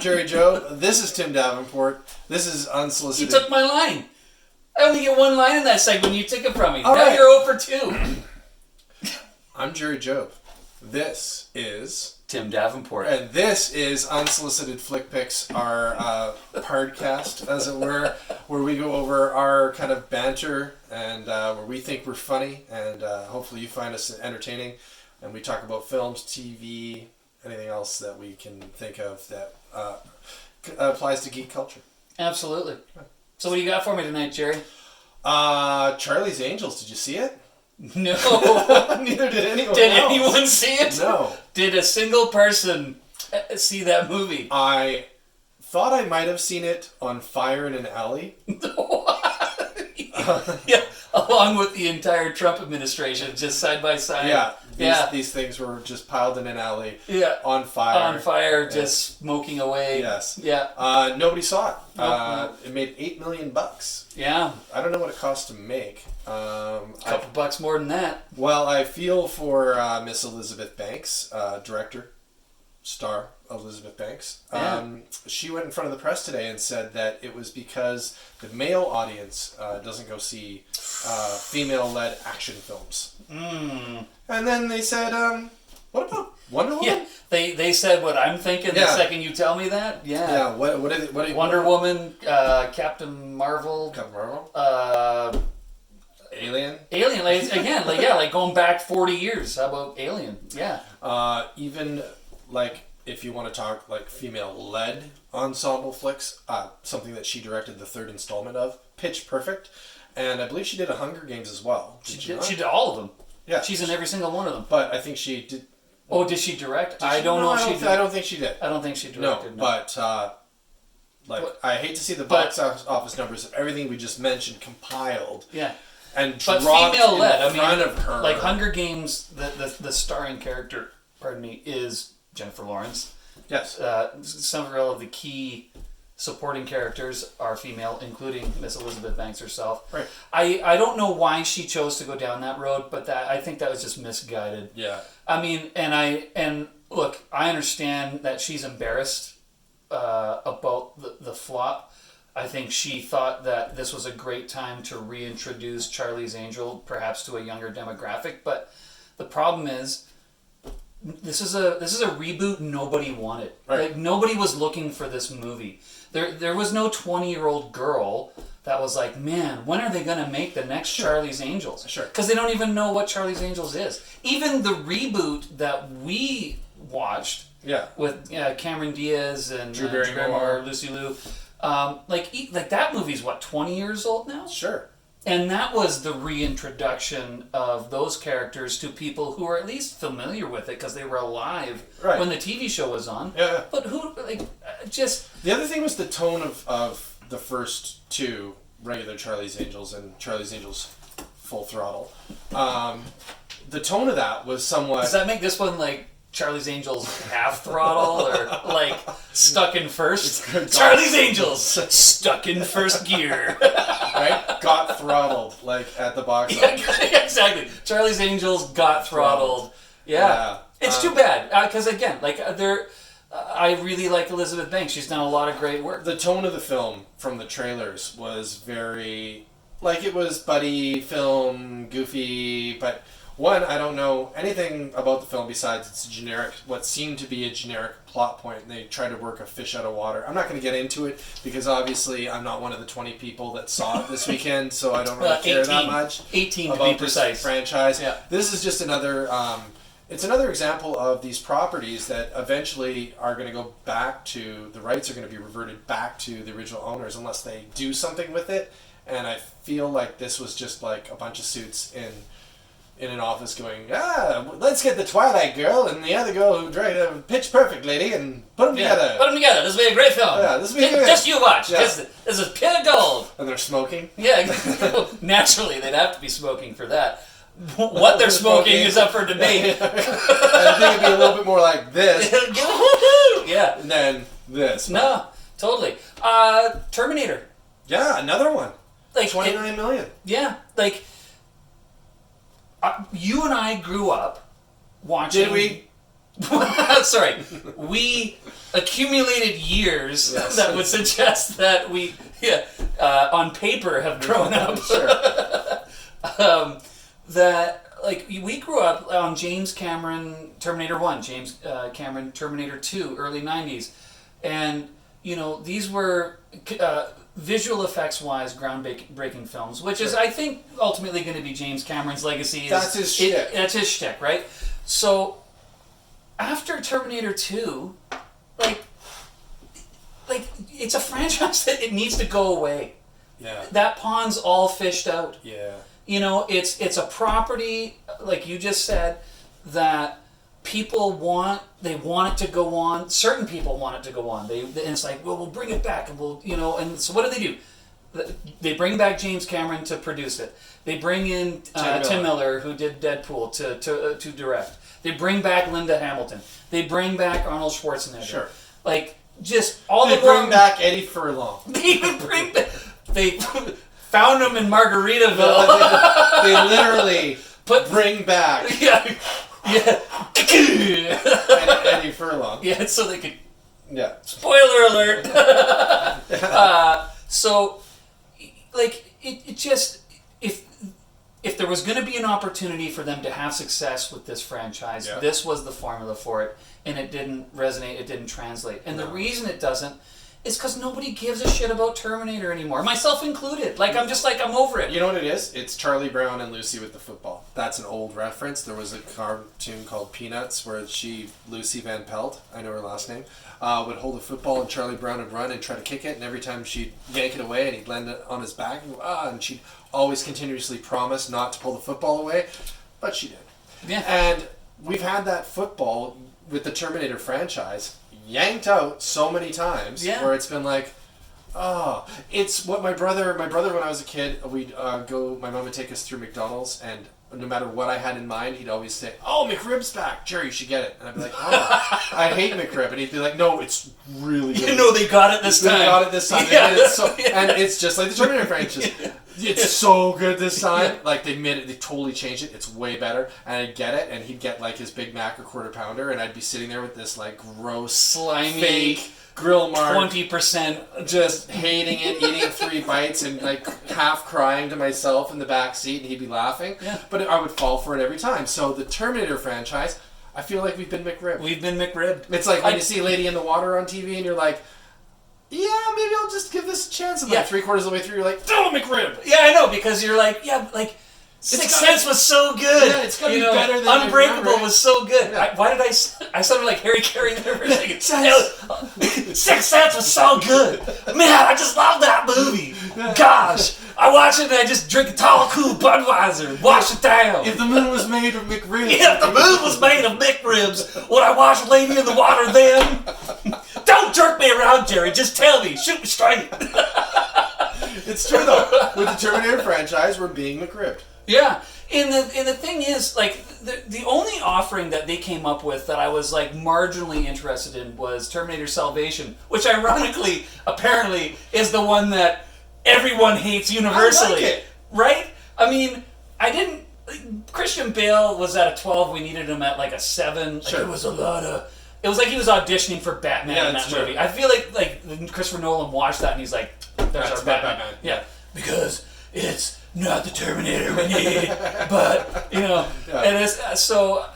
Gerry Joe. This is Tim Davenport. This is Unsolicited. You took my line. I only get one line in that segment. You took it from me. All now right. you're 0 for 2. I'm Gerry Joe. This is Tim Davenport. And this is Unsolicited Flick Picks, our podcast, as it were, where we go over our kind of banter and where we think we're funny, and hopefully you find us entertaining. And we talk about films, TV, anything else that we can think of that applies to geek culture. Absolutely. So what do you got for me tonight, Jerry? Charlie's Angels. Did you see it? No. Neither did anyone Did else. anyone see it? No. Did a single person see that movie? I thought I might have seen it on Fire in an Alley. Yeah, along with the entire Trump administration, just side by side. These things were just piled in an alley. Yeah. On fire. On fire, just smoking away. Yes. Yeah. Nobody saw it. Nope. It made $8 million. Yeah. I don't know what it cost to make. Couple bucks more than that. Well, I feel for Miss Elizabeth Banks, director, star Elizabeth Banks. Yeah. She went in front of the press today and said that it was because the male audience doesn't go see female-led action films. And then they said, what about Wonder Woman? Yeah, they said what I'm thinking the second you tell me that. Yeah. Yeah. What is it? Wonder Woman, Captain Marvel. Captain Marvel. Alien. Alien, like going back 40 years. How about Alien? Yeah. Even like if you want to talk like female-led ensemble flicks, something that she directed the third installment of, Pitch Perfect, and I believe she did a Hunger Games as well. She did all of them. Yeah, she's in every single one of them. But I think she did. Oh, did she direct? I don't know if she did. I don't think she did. I don't think she directed. No, but I hate to see the box office numbers of everything we just mentioned compiled. Yeah. And but dropped female-led. in front of her. Like Hunger Games, the starring character, is Jennifer Lawrence. Yes. Several of the key supporting characters are female, including Miss Elizabeth Banks herself. Right. I don't know why she chose to go down that road, but I think that was just misguided. Yeah. I mean, and look, I understand that she's embarrassed about the flop. I think she thought that this was a great time to reintroduce Charlie's Angel, perhaps to a younger demographic. But the problem is, this is a reboot nobody wanted. Right. Like nobody was looking for this movie. There was no 20-year-old girl that was like, man, when are they going to make the next Charlie's Angels? Sure. Because they don't even know what Charlie's Angels is. Even the reboot that we watched, with Cameron Diaz and Drew Barrymore, Lucy Liu. Like that movie's 20 years old now? Sure. And that was the reintroduction of those characters to people who were at least familiar with it because they were alive when the TV show was on. Yeah. But who, just... The other thing was the tone of the first two, regular Charlie's Angels and Charlie's Angels Full Throttle. The tone of that was somewhat... Does that make this one like Charlie's Angels Half Throttle or like Stuck in First? Charlie's Angels Stuck in First Gear. Right? Got throttled, like at the box office. Yeah, exactly. Charlie's Angels got throttled. Yeah. It's too bad. Because again, I really like Elizabeth Banks. She's done a lot of great work. The tone of the film from the trailers was very... Like it was buddy film, goofy, but... One, I don't know anything about the film besides it's a generic, what seemed to be a generic plot point, and they tried to work a fish out of water. I'm not going to get into it because obviously I'm not one of the 20 people that saw it this weekend, so I don't really care that much 18 about to be precise. This franchise. Yeah. This is just another, it's another example of these properties that eventually are going to go back to, the rights are going to be reverted back to the original owners unless they do something with it, and I feel like this was just like a bunch of suits in an office going, let's get the Twilight girl and the other girl who directed Pitch Perfect lady and put them together. Put them together. This will be a great film. Yeah, this will be good. Just you watch. Yeah. This is pure gold. And they're smoking. Yeah, naturally they'd have to be smoking for that. What they're smoking is up for debate. I think it'd be a little bit more like this. Yeah. And then this. No, totally. Terminator. Yeah, another one. Like 29 million. Yeah, like you and I grew up watching. Did we? Sorry, we accumulated years Yes. that would suggest that we, on paper have grown up. Sure. That, like, we grew up on James Cameron Terminator 1, James Cameron Terminator 2, early 90s. And, you know, these were visual effects wise groundbreaking films, which is, I think, ultimately going to be James Cameron's legacy. That's his shtick. That's his shtick, right? So, after Terminator 2, like it's a franchise that it needs to go away. Yeah. That pond's all fished out. Yeah. You know, it's a property, like you just said, that people want. They want it to go on. Certain people want it to go on. And it's like, well, we'll bring it back, and we'll, you know. And so what do? They bring back James Cameron to produce it. They bring in Tim Miller, who did Deadpool, to direct. They bring back Linda Hamilton. They bring back Arnold Schwarzenegger. Sure. Like, just all They the bring back Eddie Furlong. They even bring back. They found him in Margaritaville. They literally bring back Eddie Furlong. Yeah, so they could. Yeah. Spoiler alert. So, like, it just, if there was going to be an opportunity for them to have success with this franchise, this was the formula for it, and it didn't resonate, it didn't translate. And the reason it doesn't is because nobody gives a shit about Terminator anymore, myself included. Like, I'm just like, I'm over it. You know what it is? It's Charlie Brown and Lucy with the football. That's an old reference. There was a cartoon called Peanuts where Lucy Van Pelt, I know her last name, would hold a football and Charlie Brown would run and try to kick it, and every time she'd yank it away and he'd land it on his back, and she'd always continuously promise not to pull the football away, but she did. Yeah. And we've had that football with the Terminator franchise yanked out so many times where it's been like, oh, it's what my brother when I was a kid, we'd go, my mom would take us through McDonald's, and no matter what I had in mind, he'd always say, oh, McRibbed's back, Jerry, you should get it. And I'd be like, oh, I hate McRib. And he'd be like, no, it's really good. You know they got it this time. They got it this time. Yeah. And it's just like the Terminator franchise. It's so good this time. Like, they totally changed it. It's way better. And I'd get it, and he'd get like his Big Mac or quarter pounder, and I'd be sitting there with this like gross, slimy, fake grill mark, 20%, just hating it, eating 3 bites, and like half crying to myself in the back seat, and he'd be laughing. Yeah. But I would fall for it every time. So the Terminator franchise, I feel like we've been McRibbed. We've been McRibbed. It's like when you see Lady in the Water on TV, and you're like, yeah, maybe I'll just give this a chance. And like 3/4 of the way through, you're like, oh, McRib. Yeah, I know, because you're like, Sixth Sense was so good. Yeah, it's gonna be better than Unbreakable was so good. Yeah. Why did I sounded like Harry Carey there for a second. Sixth Sense was so good. Man, I just love that movie. Gosh, I watch it and I just drink a tall, cool Budweiser, wash it down. If the moon was made of McRibs. If the moon was made of McRibs, would I watch Lady in the Water then? Don't jerk me around, Jerry. Just tell me. Shoot me straight. It's true, though. With the Terminator franchise, we're being McRibbed. Yeah, and the thing is, like, the only offering that they came up with that I was like marginally interested in was Terminator Salvation, which ironically, apparently, is the one that everyone hates universally. I like it. Right? I mean, Christian Bale was at a 12. We needed him at like a 7. Like, Sure. it was like he was auditioning for Batman in that movie. I feel like Christopher Nolan watched that and he's like, "There's our Batman." Yeah, because it's not the Terminator we need, but and it's so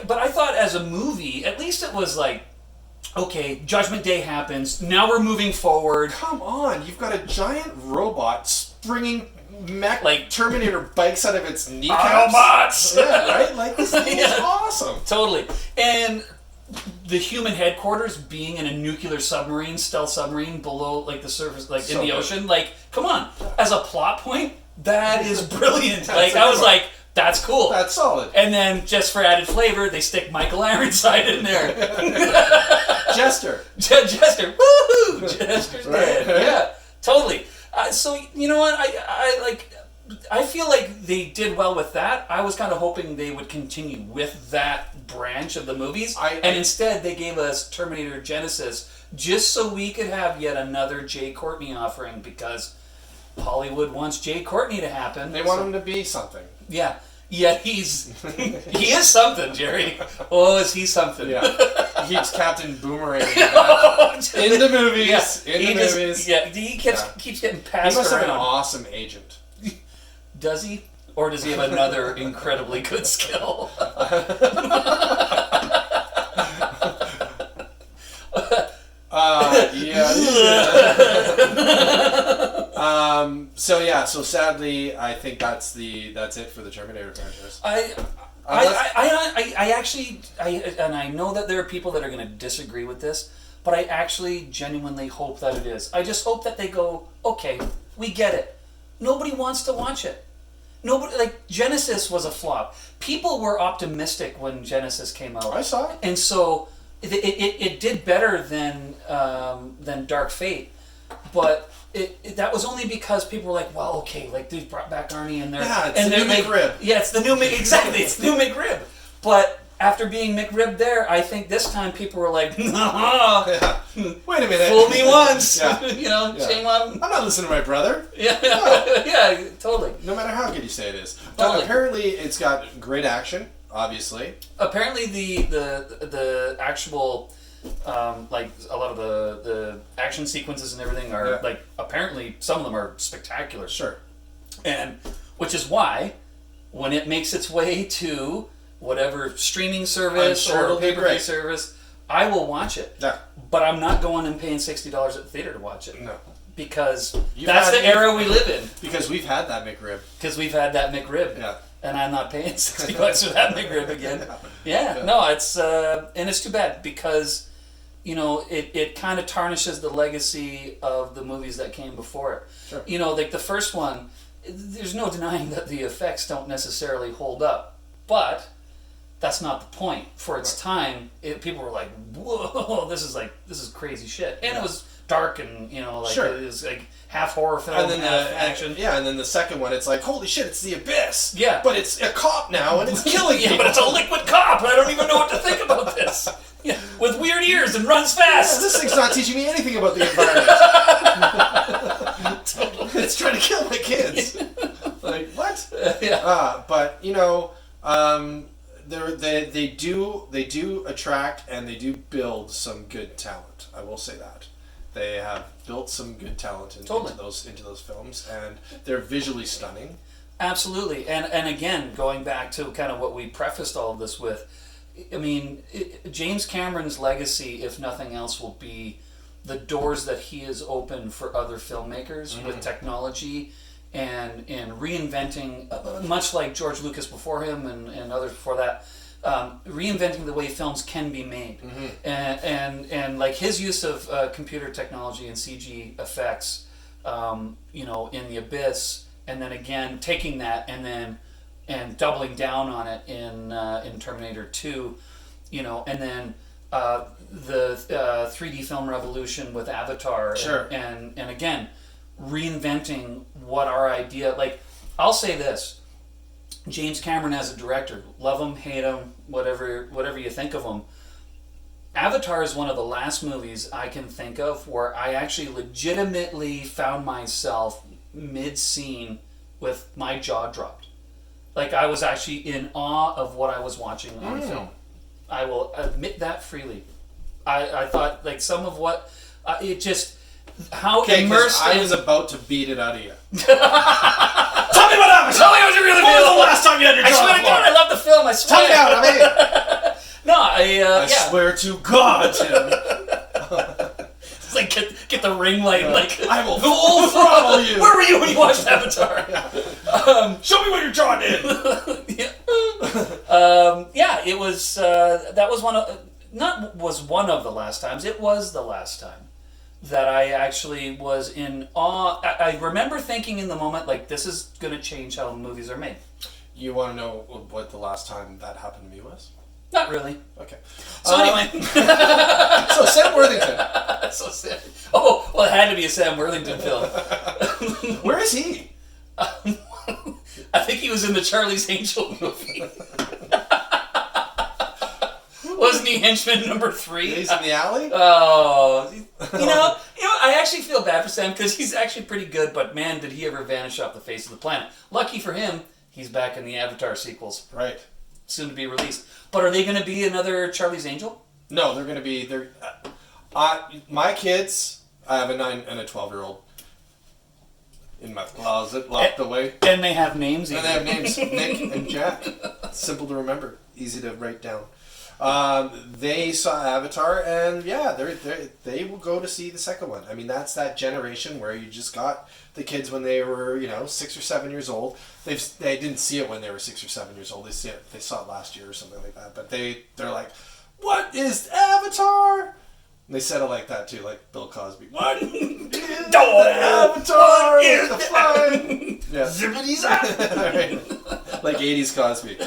but I thought as a movie, at least it was like, okay, Judgment Day happens. Now we're moving forward. Come on, you've got a giant robot springing mech like Terminator bikes out of its kneecaps. Autobots. Yeah, right. Like this thing is awesome. Totally, and the human headquarters being in a nuclear submarine, stealth submarine below like the surface, like in the ocean. Like, come on, as a plot point. That is brilliant. Like, I was like, that's cool. That's solid. And then, just for added flavor, they stick Michael Ironside in there. Jester. Jester. Woohoo! Jester's Right. dead. Yeah, totally. So, you know what? I feel like they did well with that. I was kind of hoping they would continue with that branch of the movies. And instead, they gave us Terminator Genesis just so we could have yet another Jay Courtney offering, because Hollywood wants Jay Courtney to happen. They want him to be something. Yeah. Yet he is something, Jerry. Oh, is he something? Yeah. He keeps Captain Boomerang in the movies. Yeah. He keeps getting passed He must have around. an awesome agent. Does he? Or does he have another incredibly good skill? So sadly, I think that's it for the Terminator franchise. I know that there are people that are going to disagree with this, but I actually genuinely hope that it is. I just hope that they go, okay, we get it. Nobody wants to watch it. Nobody, like, Genesis was a flop. People were optimistic when Genesis came out. I saw it. And so it did better than Dark Fate, but that was only because people were like, well, okay, like, they brought back Arnie and they're... Yeah, it's the new McRibbed. Yeah, it's the new exactly, it's the new McRibbed. But after being McRibbed there, I think this time people were like, nah, wait a minute. Fool me once. Yeah. Shame on... I'm not listening to my brother. Yeah, No. yeah, totally. No matter how good you say it is. But Totally. apparently it's got great action, obviously. Apparently the actual... like a lot of the action sequences and everything are like, apparently some of them are spectacular. Sure. And which is why when it makes its way to whatever streaming service or pay-per-view service, I will watch it. Yeah. But I'm not going and paying $60 at the theater to watch it. No. Because that's the era we live in. Because we've had that McRib. Because we've had that McRib. Yeah. And I'm not paying $60 for that McRib again. Yeah. No, it's and it's too bad because it kind of tarnishes the legacy of the movies that came before it. Sure. Like the first one, there's no denying that the effects don't necessarily hold up, but that's not the point. For its time, people were like, "Whoa, this is crazy shit," and it was dark and Sure. it was like half horror film, And then half action. and then the second one, it's like, holy shit, it's the Abyss. Yeah. But it's a cop now, and it's killing Yeah, people. but it's a liquid cop, and I don't even know what to think about this. Yeah, with weird ears and runs fast. This thing's not teaching me anything about the environment. It's trying to kill my kids. Like, what? Yeah. But they do attract and they do build some good talent. I will say that they have built some good talent into those films, and they're visually stunning. Absolutely, and again, going back to kind of what we prefaced all of this with, I mean, James Cameron's legacy, if nothing else, will be the doors that he has opened for other filmmakers with technology and reinventing, much like George Lucas before him and others before that, reinventing the way films can be made. And like his use of computer technology and CG effects, in The Abyss, and then again taking that and doubling down on it in Terminator 2, and then the 3D film revolution with Avatar, Sure. and again reinventing what our idea. Like, I'll say this: James Cameron as a director, love him, hate him, whatever you think of him, Avatar is one of the last movies I can think of where I actually legitimately found myself mid-scene with my jaw dropped. Like, I was actually in awe of what I was watching on film. I will admit that freely. I thought, like, some of what... it just... How immersed... I was about to beat it out of you. Tell me what happened! Tell me what you really feel! When was the last time you had your jaw I swear to God, I love the film, I swear! Tell me out, I'm in! No, I swear to God, Tim. It's like, get the ring light, like... I will full throttle you! Where were you when you watched Avatar? Show me what your jaw did! It was... that was one of... Not was one of the last times, it was the last time that I actually was in awe. I remember thinking in the moment, like, this is going to change how movies are made. You want to know what the last time that happened to me was? Not really. Okay. So anyway. So Sam Worthington. Oh, well, it had to be a Sam Worthington film. Where is he? I think he was in the Charlie's Angel movie. Wasn't he henchman number 3? He's in the alley? Oh, I actually feel bad for Sam because he's actually pretty good, but man, did he ever vanish off the face of the planet. Lucky for him, He's back in the Avatar sequels. Right. Soon to be released. But are they going to be another Charlie's Angel? No, they're going to be... my kids... I have a 9 and a 12-year-old in my closet, locked away. And they have names. And they have names, Nick and Jack. Simple to remember, easy to write down. They saw Avatar, and yeah, they will go to see the second one. I mean, that's that generation where you just got the kids when they were 6 or 7 years old. They didn't see it when they were 6 or 7 years old. They saw it last year or something like that. But they're like, "What is Avatar?" And they said it like that too, like Bill Cosby. What is the Avatar? Is the flying? Yeah. Zippity zap. Right. Like 80s Cosby.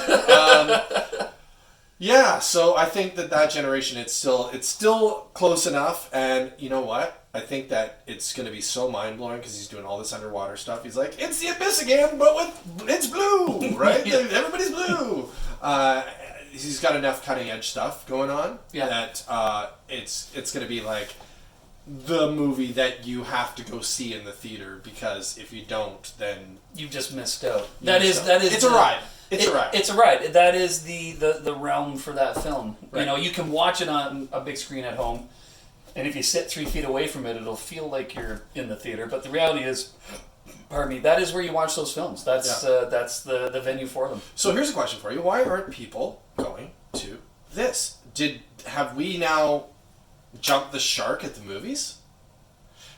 Yeah, so I think that generation, it's still close enough, and you know what? I think that it's going to be so mind-blowing because he's doing all this underwater stuff. He's like, it's the abyss again, but it's blue, right? Yeah. Everybody's blue. He's got enough cutting-edge stuff going on that it's going to be like the movie that you have to go see in the theater, because if you don't, then... You've just missed out. It's a ride. It's a ride. It's a ride. That is the realm for that film. Right. You can watch it on a big screen at home, and if you sit 3 feet away from it, it'll feel like you're in the theater. But the reality is, pardon me, that is where you watch those films. That's the venue for them. So here's a question for you: why aren't people going to this? Have we now jumped the shark at the movies?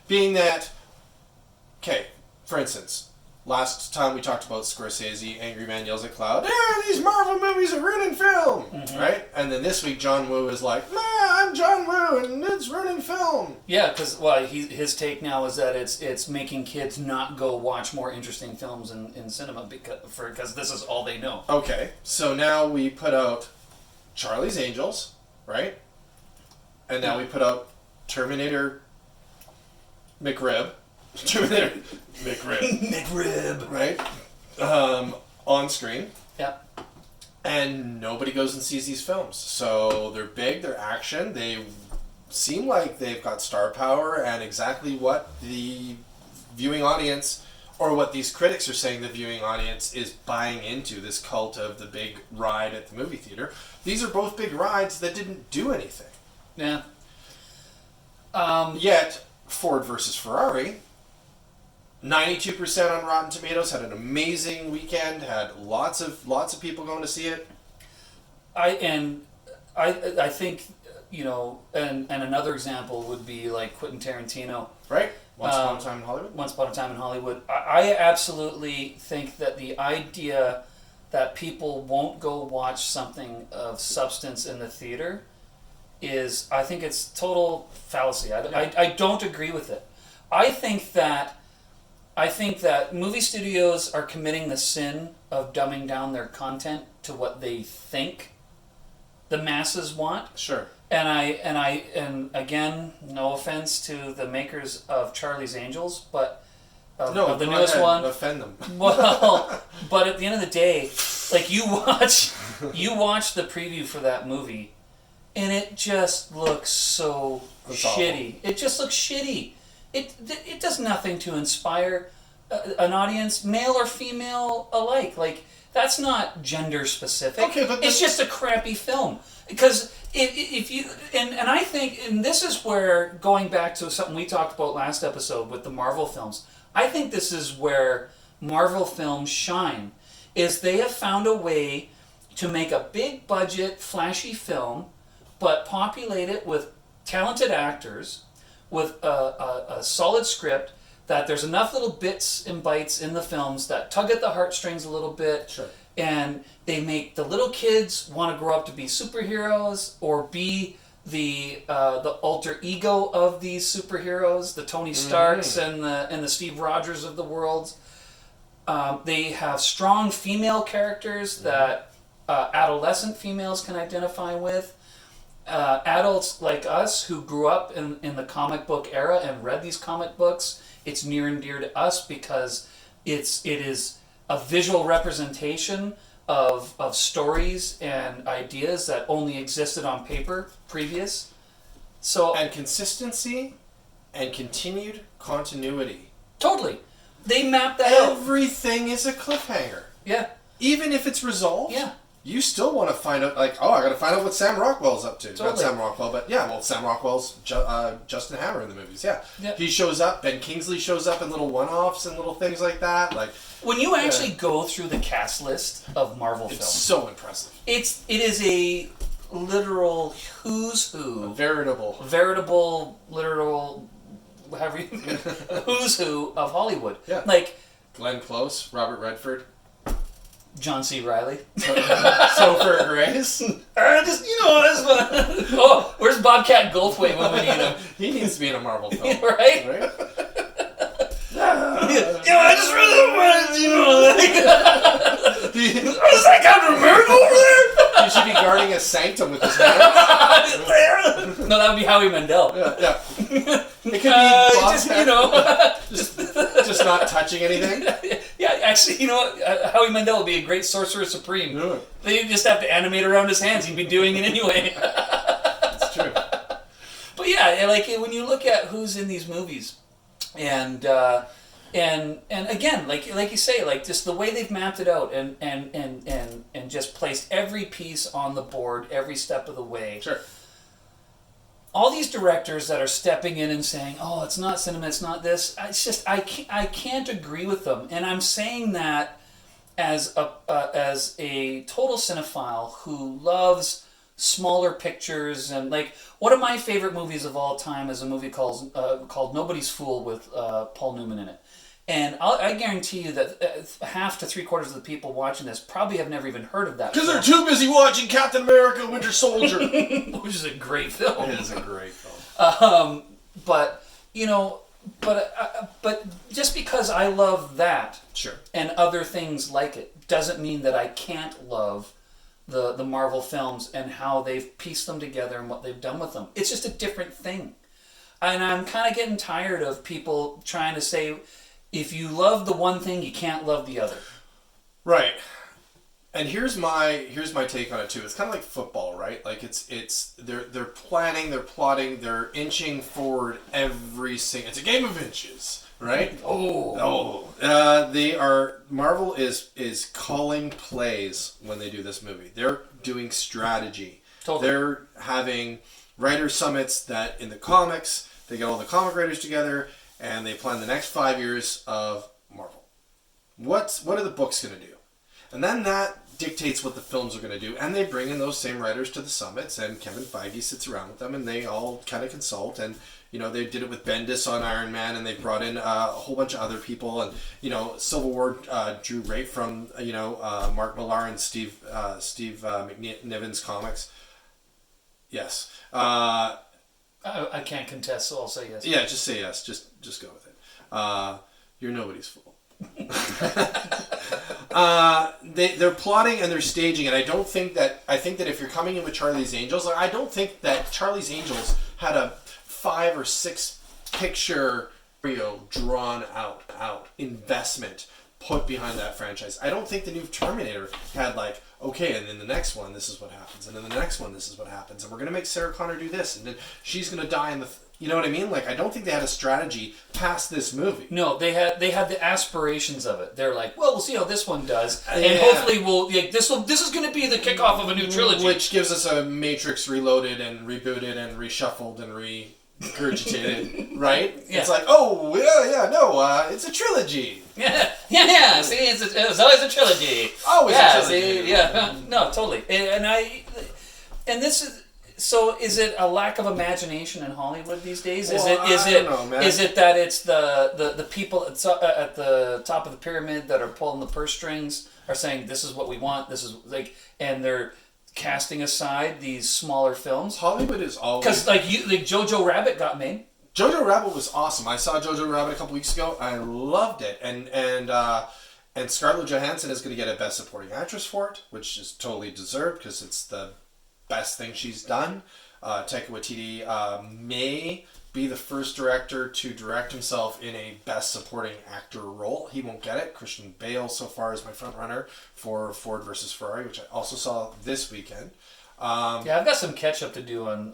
Being that, okay, for instance. Last time we talked about Scorsese, Angry Man Yells at Cloud. These Marvel movies are ruining film, right? And then this week, John Woo is like, I'm John Woo, and it's ruining film. Yeah, because his take now is that it's making kids not go watch more interesting films in cinema because this is all they know. Okay, so now we put out Charlie's Angels, right? And now we put out Terminator McRibbed. Terminator McRibbed. McRibbed. Right? On screen. Yep. And nobody goes and sees these films. So they're big, they're action, they seem like they've got star power, and exactly what the viewing audience, or what these critics are saying the viewing audience is buying into, this cult of the big ride at the movie theater. These are both big rides that didn't do anything. Yeah. Yet, Ford versus Ferrari... 92% on Rotten Tomatoes, had an amazing weekend, had lots of people going to see it. I think, and another example would be like Quentin Tarantino. Right? Once Upon a Time in Hollywood? Once Upon a Time in Hollywood. I absolutely think that the idea that people won't go watch something of substance in the theater I think it's total fallacy. I don't agree with it. I think that movie studios are committing the sin of dumbing down their content to what they think the masses want. Sure. And again, no offense to the makers of Charlie's Angels, but of the newest one. Offend them. Well, but at the end of the day, like you watch the preview for that movie, and it just looks so shitty. It just looks shitty. It does nothing to inspire an audience, male or female alike. Like, that's not gender specific. Okay, but it's just a crappy film. Because if you and I think, and this is where, going back to something we talked about last episode with the Marvel films, I think this is where Marvel films shine. Is they have found a way to make a big budget, flashy film, but populate it with talented actors, with a solid script, that there's enough little bits and bytes in the films that tug at the heartstrings a little bit. Sure. And they make the little kids want to grow up to be superheroes or be the alter ego of these superheroes, the Tony Starks and the Steve Rogers of the world. They have strong female characters that adolescent females can identify with. Adults like us who grew up in the comic book era and read these comic books, it's near and dear to us because it is a visual representation of stories and ideas that only existed on paper previous. And consistency and continued continuity. Totally. They map that out. Everything is a cliffhanger. Yeah. even if it's resolved, you still want to find out, like, oh, I got to find out what Sam Rockwell's up to. Totally. Not Sam Rockwell, but Sam Rockwell's Justin Hammer in the movies. Yeah. He shows up. Ben Kingsley shows up in little one-offs and little things like that. Like, when you actually go through the cast list of Marvel films, it's so impressive. It is a literal who's who, a veritable, literal, however you, who's who of Hollywood. Yeah. Like Glenn Close, Robert Redford, John C. Reilly, Topher Grace. Just that's fun. Oh, where's Bobcat Goldthwait when we need him? He needs to be in a Marvel film, right? I just really wanted, is that Captain America over there? He should be guarding a sanctum with his hands. No, that would be Howie Mandel. Yeah. It could be just not touching anything. Yeah, actually, Howie Mandel would be a great Sorcerer Supreme. Yeah. They just have to animate around his hands. He'd be doing it anyway. That's true. But yeah, like when you look at who's in these movies, and again, like you say, like just the way they've mapped it out and just placed every piece on the board every step of the way. Sure. All these directors that are stepping in and saying, "Oh, it's not cinema, it's not this." It's just I can't agree with them, and I'm saying that as a total cinephile who loves smaller pictures. And like one of my favorite movies of all time is a movie called Nobody's Fool with Paul Newman in it. And I guarantee you that half to 3/4 of the people watching this probably have never even heard of that. Because they're too busy watching Captain America: Winter Soldier, which is a great film. It is a great film. But just because I love that, sure, and other things like it, doesn't mean that I can't love the Marvel films and how they've pieced them together and what they've done with them. It's just a different thing. And I'm kind of getting tired of people trying to say, if you love the one thing, you can't love the other. Right. And here's my take on it too. It's kind of like football, right? Like they're planning, they're plotting, they're inching forward every single. It's a game of inches, right? Marvel is calling plays when they do this movie. They're doing strategy. Totally. They're having writer summits that in the comics, they get all the comic writers together and they plan the next 5 years of Marvel. What are the books going to do? And then that dictates what the films are going to do. And they bring in those same writers to the summits, and Kevin Feige sits around with them, and they all kind of consult. And they did it with Bendis on Iron Man, and they brought in a whole bunch of other people. And Civil War drew right from Mark Millar and Steve McNiven's comics. Yes. I can't contest, so I'll say yes. Yeah, just say yes. Just go with it. You're nobody's fool. They're plotting and they're staging, and I think that if you're coming in with Charlie's Angels, like, I don't think that Charlie's Angels had a 5 or 6 picture drawn out investment put behind that franchise. I don't think the new Terminator had like, okay, and in the next one this is what happens, and in the next one this is what happens, and we're gonna make Sarah Connor do this, and then she's gonna die in the. You know what I mean? Like, I don't think they had a strategy past this movie. No, they had the aspirations of it. They're like, well, we'll see how this one does, and hopefully this is going to be the kickoff of a new trilogy, which gives us a Matrix Reloaded and rebooted and reshuffled and regurgitated, right? Yeah. It's like, it's a trilogy. Yeah. See, it was always a trilogy. Always a trilogy. See, yeah. No, totally. And this is. So is it a lack of imagination in Hollywood these days? I don't know, man. Is it that it's the people at the top of the pyramid that are pulling the purse strings are saying this is what we want, this is like, and they're casting aside these smaller films? Hollywood is always, because like Jojo Rabbit got made. Jojo Rabbit was awesome. I saw Jojo Rabbit a couple weeks ago. I loved it, and Scarlett Johansson is going to get a Best Supporting Actress for it, which is totally deserved because it's the best thing she's done. Taika Waititi may be the first director to direct himself in a Best Supporting Actor role. He won't get it. Christian Bale so far is my front runner for Ford versus Ferrari, which I also saw this weekend. Yeah, I've got some catch up to do on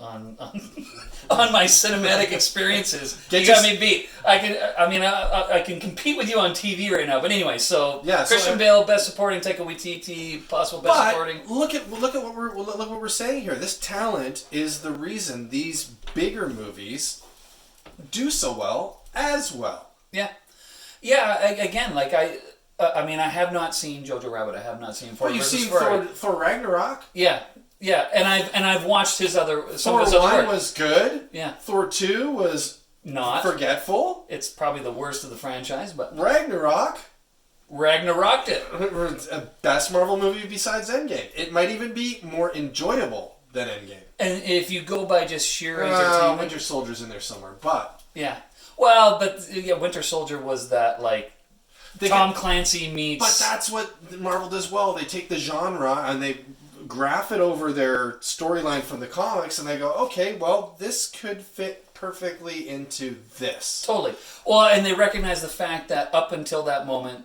my cinematic experiences. You got me beat. I can compete with you on TV right now. But anyway, so Christian Bale, best supporting, Taika Waititi, possible best supporting. Look at what we're saying here. This talent is the reason these bigger movies do so well as well. Yeah, yeah. Again, like I have not seen Jojo Rabbit. I have not seen. Well, you've seen Thor Ragnarok. Yeah. Yeah, and I've watched his other. Thor 1 was good. Yeah. Thor 2 was not forgetful. It's probably the worst of the franchise, but Ragnaroked it. Best Marvel movie besides Endgame. It might even be more enjoyable than Endgame. And if you go by just sheer entertainment, Winter Soldier's in there somewhere, but yeah. Well, but Winter Soldier was that like Tom Clancy meets. But that's what Marvel does well. They take the genre and they graph it over their storyline from the comics, and they go, okay, well, this could fit perfectly into this. Totally. Well, and they recognize the fact that up until that moment,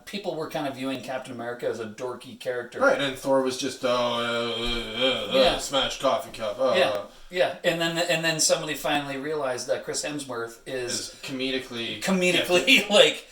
people were kind of viewing Captain America as a dorky character. Right, and Thor was just, smash coffee cup. Yeah, and then somebody finally realized that Chris Hemsworth is comedically like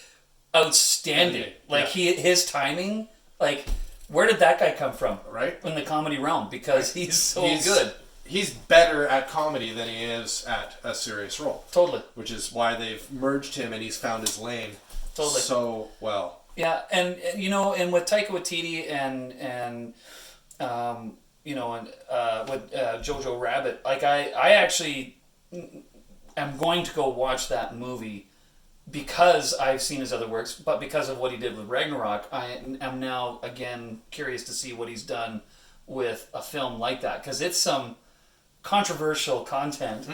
outstanding. Like his timing, like. Where did that guy come from? Right. In the comedy realm, because he's so good. He's better at comedy than he is at a serious role. Totally. Which is why they've merged him and he's found his lane so well. Yeah, and and with Taika Waititi and with Jojo Rabbit, like I actually am going to go watch that movie. Because I've seen his other works, but because of what he did with Ragnarok, I am now, again, curious to see what he's done with a film like that. Because it's some controversial content,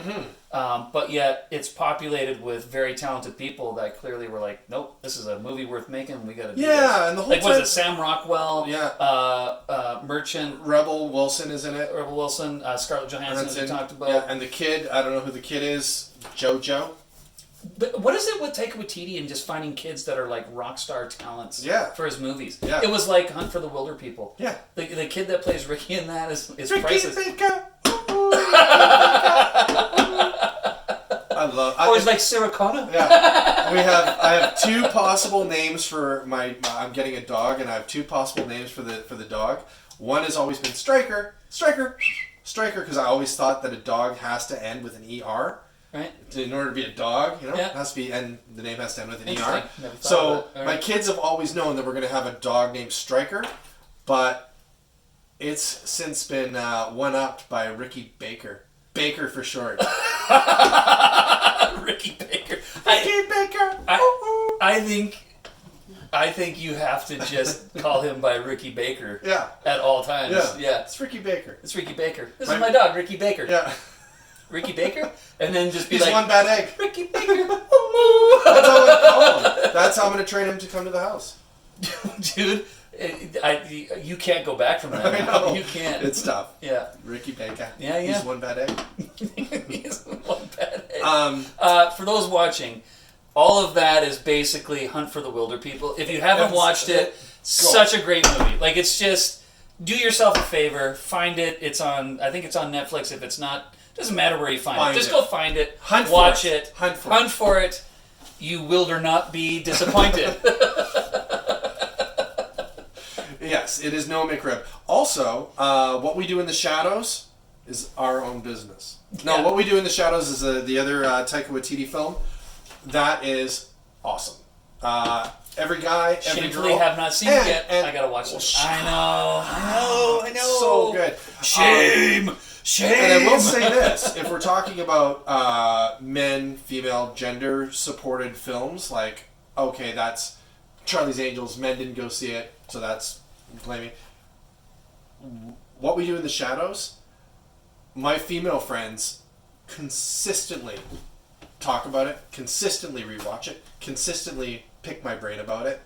but yet it's populated with very talented people that clearly were like, nope, this is a movie worth making, we gotta do this. Yeah, and the whole time... was it Sam Rockwell, Merchant... Rebel Wilson is in it. Rebel Wilson, Scarlett Johansson, as we talked about. Yeah, and the kid, I don't know who the kid is, JoJo. But what is it with Taika Waititi and just finding kids that are like rock star talents for his movies? Yeah. It was like Hunt for the Wilder People. Yeah. The kid that plays Ricky in that is Ricky priceless. Baker. I love. Or it's like Sarah Connor. Yeah. I have two possible names for I'm getting a dog, and I have two possible names for the dog. One has always been Striker, because I always thought that a dog has to end with an ER. Right. In order to be a dog, it has to be, and the name has to end with an ER. So my kids have always known that we're going to have a dog named Striker, but it's since been one-upped by Ricky Baker. Baker for short. Ricky Baker. Ricky Baker. I think you have to just call him by Ricky Baker. Yeah. At all times. Yeah. It's Ricky Baker. It's Ricky Baker. This is my dog, Ricky Baker. Yeah. Ricky Baker? And then just be He's like... one bad egg. Ricky Baker. That's how I'm going to call him. That's how I'm going to train him to come to the house. Dude, you can't go back from that. I know. You can't. It's tough. Yeah. Ricky Baker. Yeah. He's one bad egg. He's one bad egg. For those watching, all of that is basically Hunt for the Wilder People. If you haven't watched it, such a great movie. Like, it's just... Do yourself a favor. Find it. I think it's on Netflix. If it's not... Doesn't matter where you find it. Just go find it. Watch it. Hunt for it. You will or not be disappointed. Yes, it is no McRibbed. Also, What We Do in the Shadows is our own business. No, What We Do in the Shadows is the other Taika Waititi film. That is awesome. Every guy, every girl. Shamefully have not seen it yet. I gotta watch it. I know. So good. Shame. And I will say this, if we're talking about men, female, gender-supported films, like, okay, that's Charlie's Angels, men didn't go see it, so that's blaming. What We Do in the Shadows, my female friends consistently talk about it, consistently rewatch it, consistently pick my brain about it.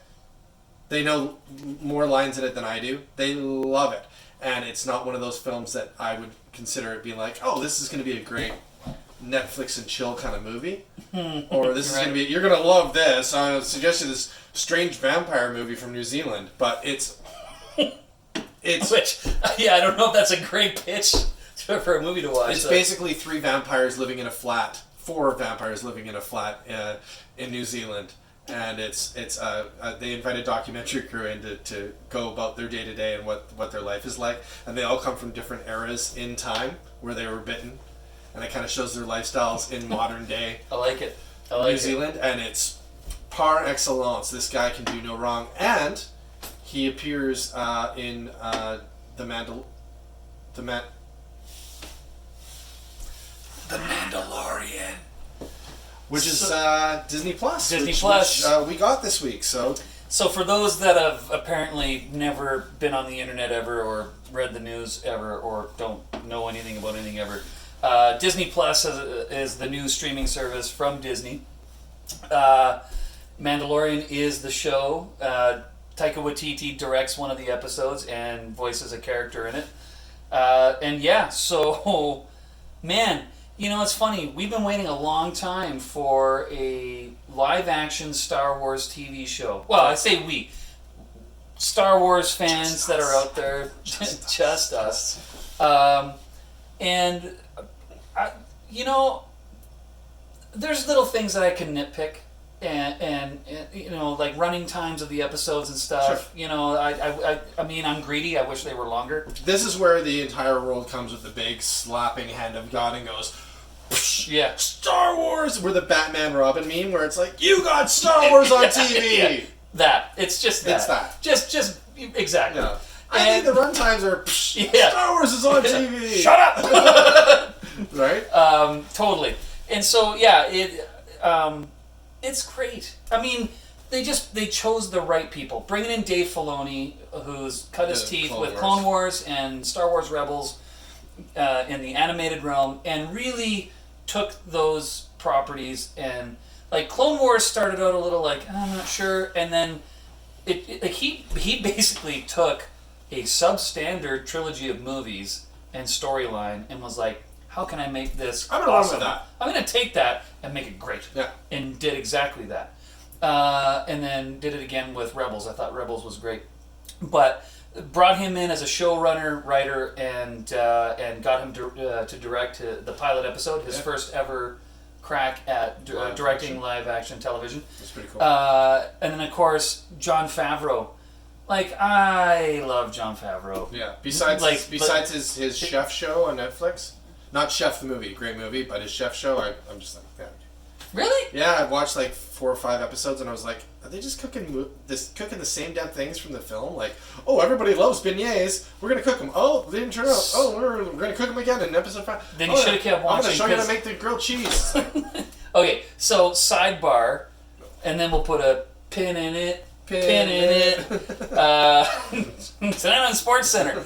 They know more lines in it than I do. They love it. And it's not one of those films that I would consider it being like, oh, this is going to be a great Netflix and chill kind of movie. Or this is going to be, you're going to love this. I suggest you this strange vampire movie from New Zealand. But it's Which, yeah, I don't know if that's a great pitch for a movie to watch. It's basically 3 vampires living in a flat, 4 vampires living in a flat in New Zealand, and it's they invite a documentary crew in to go about their day to day and what their life is like, and they all come from different eras in time where they were bitten, and it kind of shows their lifestyles in modern day. I like it. New Zealand, and it's par excellence. This guy can do no wrong, and he appears in the Mandalorian, which is Disney Plus. Disney Plus. Which, we got this week. So for those that have apparently never been on the internet ever, or read the news ever, or don't know anything about anything ever, Disney Plus is the new streaming service from Disney. Mandalorian is the show. Taika Waititi directs one of the episodes and voices a character in it. And yeah, so man. You know, it's funny. We've been waiting a long time for a live-action Star Wars TV show. Well, I say we. Star Wars fans that are out there. Just us. And, you know, there's little things that I can nitpick. And you know, like running times of the episodes and stuff. Sure. You know, I mean, I'm greedy. I wish they were longer. This is where the entire world comes with the big slapping hand of God and goes, yeah, Star Wars. We're the Batman Robin meme where it's like, you got Star Wars on TV. Yeah, that. It's just that. It's that. Just exactly. Yeah. I think the run times are, Star Wars is on TV. Shut up. Right? Totally. And so, yeah, it's great. I mean, they chose the right people. Bringing in Dave Filoni, who's cut his teeth with Clone Wars and Star Wars Rebels in the animated realm, and really took those properties, and like Clone Wars started out a little like, I'm not sure, and then he basically took a substandard trilogy of movies and storyline and was like, how can I make this awesome? That. I'm going to take that and make it great. Yeah. And did exactly that. And then did it again with Rebels. I thought Rebels was great. But brought him in as a showrunner, writer, and got him to direct the pilot episode, his first ever crack at directing live-action television. That's pretty cool. And then, of course, Jon Favreau. Like, I love Jon Favreau. Yeah. Besides his chef show on Netflix. Not Chef the movie, great movie, but his chef show, I'm just like, yeah. Really? Yeah, I watched like 4 or 5 episodes, and I was like, are they just cooking the same damn things from the film? Like, oh, everybody loves beignets, we're gonna cook them. Oh, they didn't turn out. Oh, we're gonna cook them again in episode 5. Then you should have kept watching. I'm gonna show you how to make the grilled cheese. Okay, so sidebar, and then we'll put a pin in it. Pin in it. Tonight on Sports Center.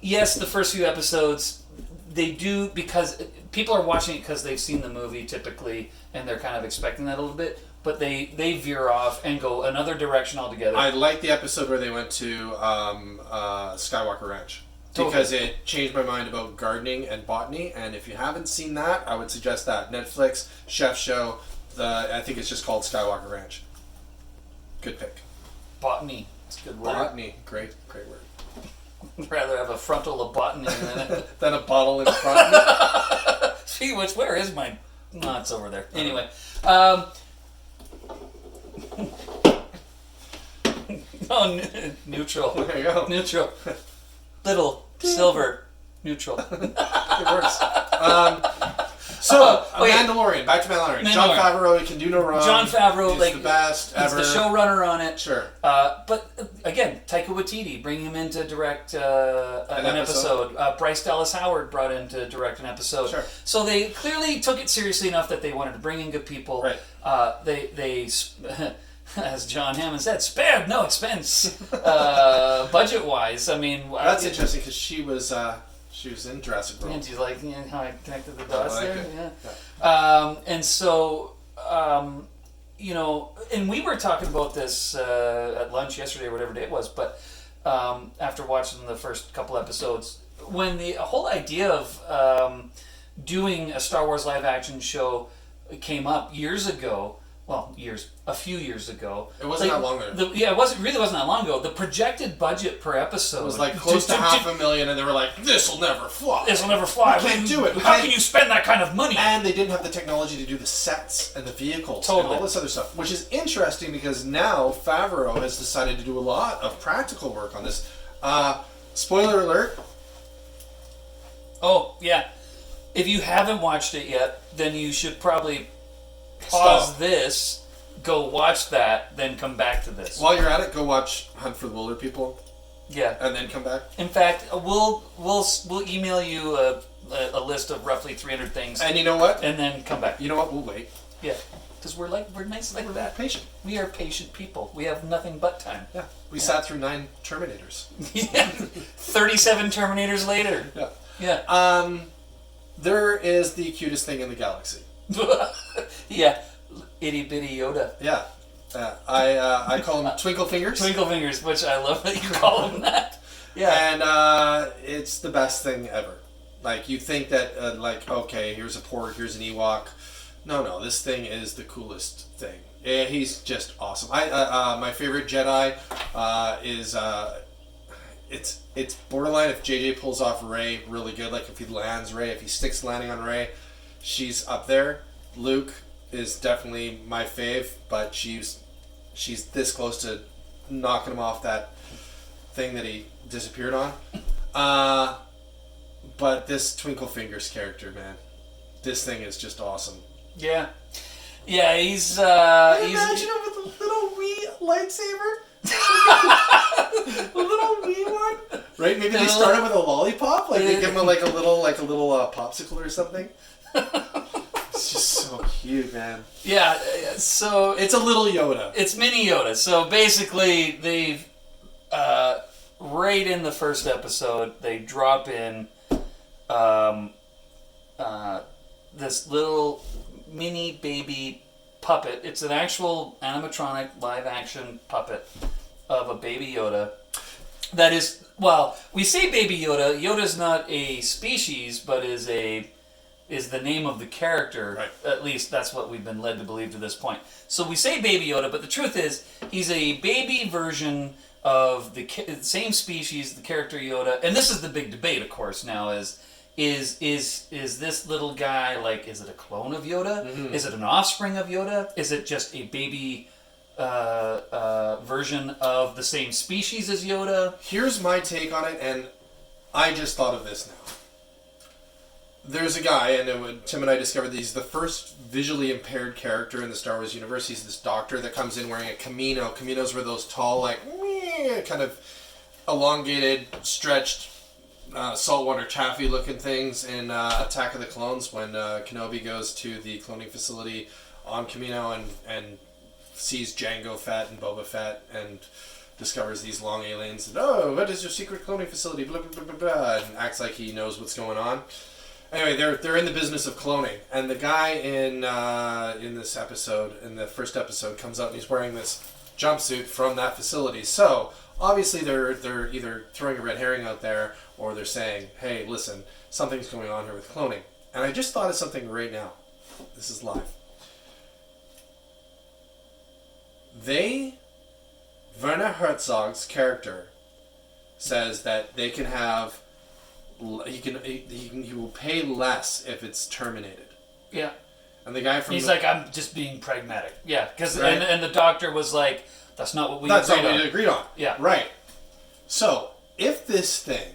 Yes, the first few episodes. They do, because people are watching it because they've seen the movie typically, and they're kind of expecting that a little bit, but they veer off and go another direction altogether. I like the episode where they went to Skywalker Ranch, because it changed my mind about gardening and botany, and if you haven't seen that, I would suggest that. Netflix, chef show, I think it's just called Skywalker Ranch. Good pick. Botany. It's a good word. Botany. Great word. I'd rather have a frontal of botany than a bottle in front. Speaking of which, where is my... No, it's over there. Anyway. Neutral. There you go. Neutral. Little silver. Neutral. It works. Mandalorian. Back to Mandalorian. Jon Favreau, he can do no wrong. Jon Favreau, he's the best ever. He's the showrunner on it. Sure. But again, Taika Waititi, bring him in to direct an episode. Bryce Dallas Howard brought in to direct an episode. Sure. So they clearly took it seriously enough that they wanted to bring in good people. Right. They as John Hammond said, spared no expense, budget-wise. I mean, that's interesting because she was in Jurassic World. And she's like, how I connected the dots there. It. Yeah. And so, and we were talking about this at lunch yesterday, or whatever day it was, but after watching the first couple episodes, when the whole idea of doing a Star Wars live-action show came up years ago, a few years ago. It wasn't that long ago. It wasn't that long ago. The projected budget per episode was like close to $500,000, and they were like, "This will never fly. This will never fly. We can't do it. How can you spend that kind of money?" And they didn't have the technology to do the sets and the vehicles and all this other stuff, which is interesting because now Favreau has decided to do a lot of practical work on this. Spoiler alert. Oh yeah, if you haven't watched it yet, then you should probably pause this, go watch that, then come back to this. While you're at it, go watch Hunt for the Wilder People. Yeah, and then come back. In fact, we'll email you a list of roughly 300 things. And you know what? And then come back. You know what? We'll wait. Yeah, because we're nice like that. We're patient. We are patient people. We have nothing but time. Yeah, we sat through 9 Terminators. Yeah, 37 Terminators later. Yeah. Yeah. There is the cutest thing in the galaxy. Yeah, itty bitty Yoda. Yeah, I call him Twinkle Fingers. Twinkle Fingers, which I love that you call him that. Yeah, and it's the best thing ever. Like you think that, okay, here's a Porg, here's an Ewok. No, this thing is the coolest thing. Yeah, he's just awesome. My favorite Jedi is it's borderline if JJ pulls off Rey really good. Like if he lands Rey, if he sticks landing on Rey, she's up there. Luke is definitely my fave, but she's this close to knocking him off that thing that he disappeared on. But this Twinkle Fingers character, man, this thing is just awesome. Yeah, he's. Imagine him with a little wee lightsaber. A little wee one, right? Maybe they started with a lollipop, like they give him a little popsicle or something. It's just so cute, man. Yeah, so it's a little Yoda. It's mini Yoda. So basically, they've right in the first episode, they drop in this little mini baby puppet. It's an actual animatronic live action puppet of a baby Yoda. That is, well, we say baby Yoda. Yoda's not a species, but is the name of the character. Right. At least that's what we've been led to believe to this point. So we say baby Yoda, but the truth is he's a baby version of the same species, the character Yoda. And this is the big debate, of course, now is this little guy, like, is it a clone of Yoda? Mm-hmm. Is it an offspring of Yoda? Is it just a baby version of the same species as Yoda? Here's my take on it, and I just thought of this now. There's a guy, and Tim and I discovered that he's the first visually impaired character in the Star Wars universe. He's this doctor that comes in wearing a Camino. Caminos were those tall, like, kind of elongated, stretched, saltwater taffy looking things in Attack of the Clones when Kenobi goes to the cloning facility on Camino and sees Jango Fett and Boba Fett and discovers these long aliens and, oh, what is your secret cloning facility, blah, blah, blah, blah, blah, and acts like he knows what's going on. Anyway, they're in the business of cloning, and the guy in this episode, in the first episode, comes out and he's wearing this jumpsuit from that facility. So obviously they're either throwing a red herring out there, or they're saying, hey, listen, something's going on here with cloning. And I just thought of something right now. This is live. Werner Herzog's character says that they can have. He will pay less if it's terminated. Yeah. And the guy from he's like, I'm just being pragmatic. Yeah, because right? and the doctor was like, that's not what we agreed on. Yeah. Right. So if this thing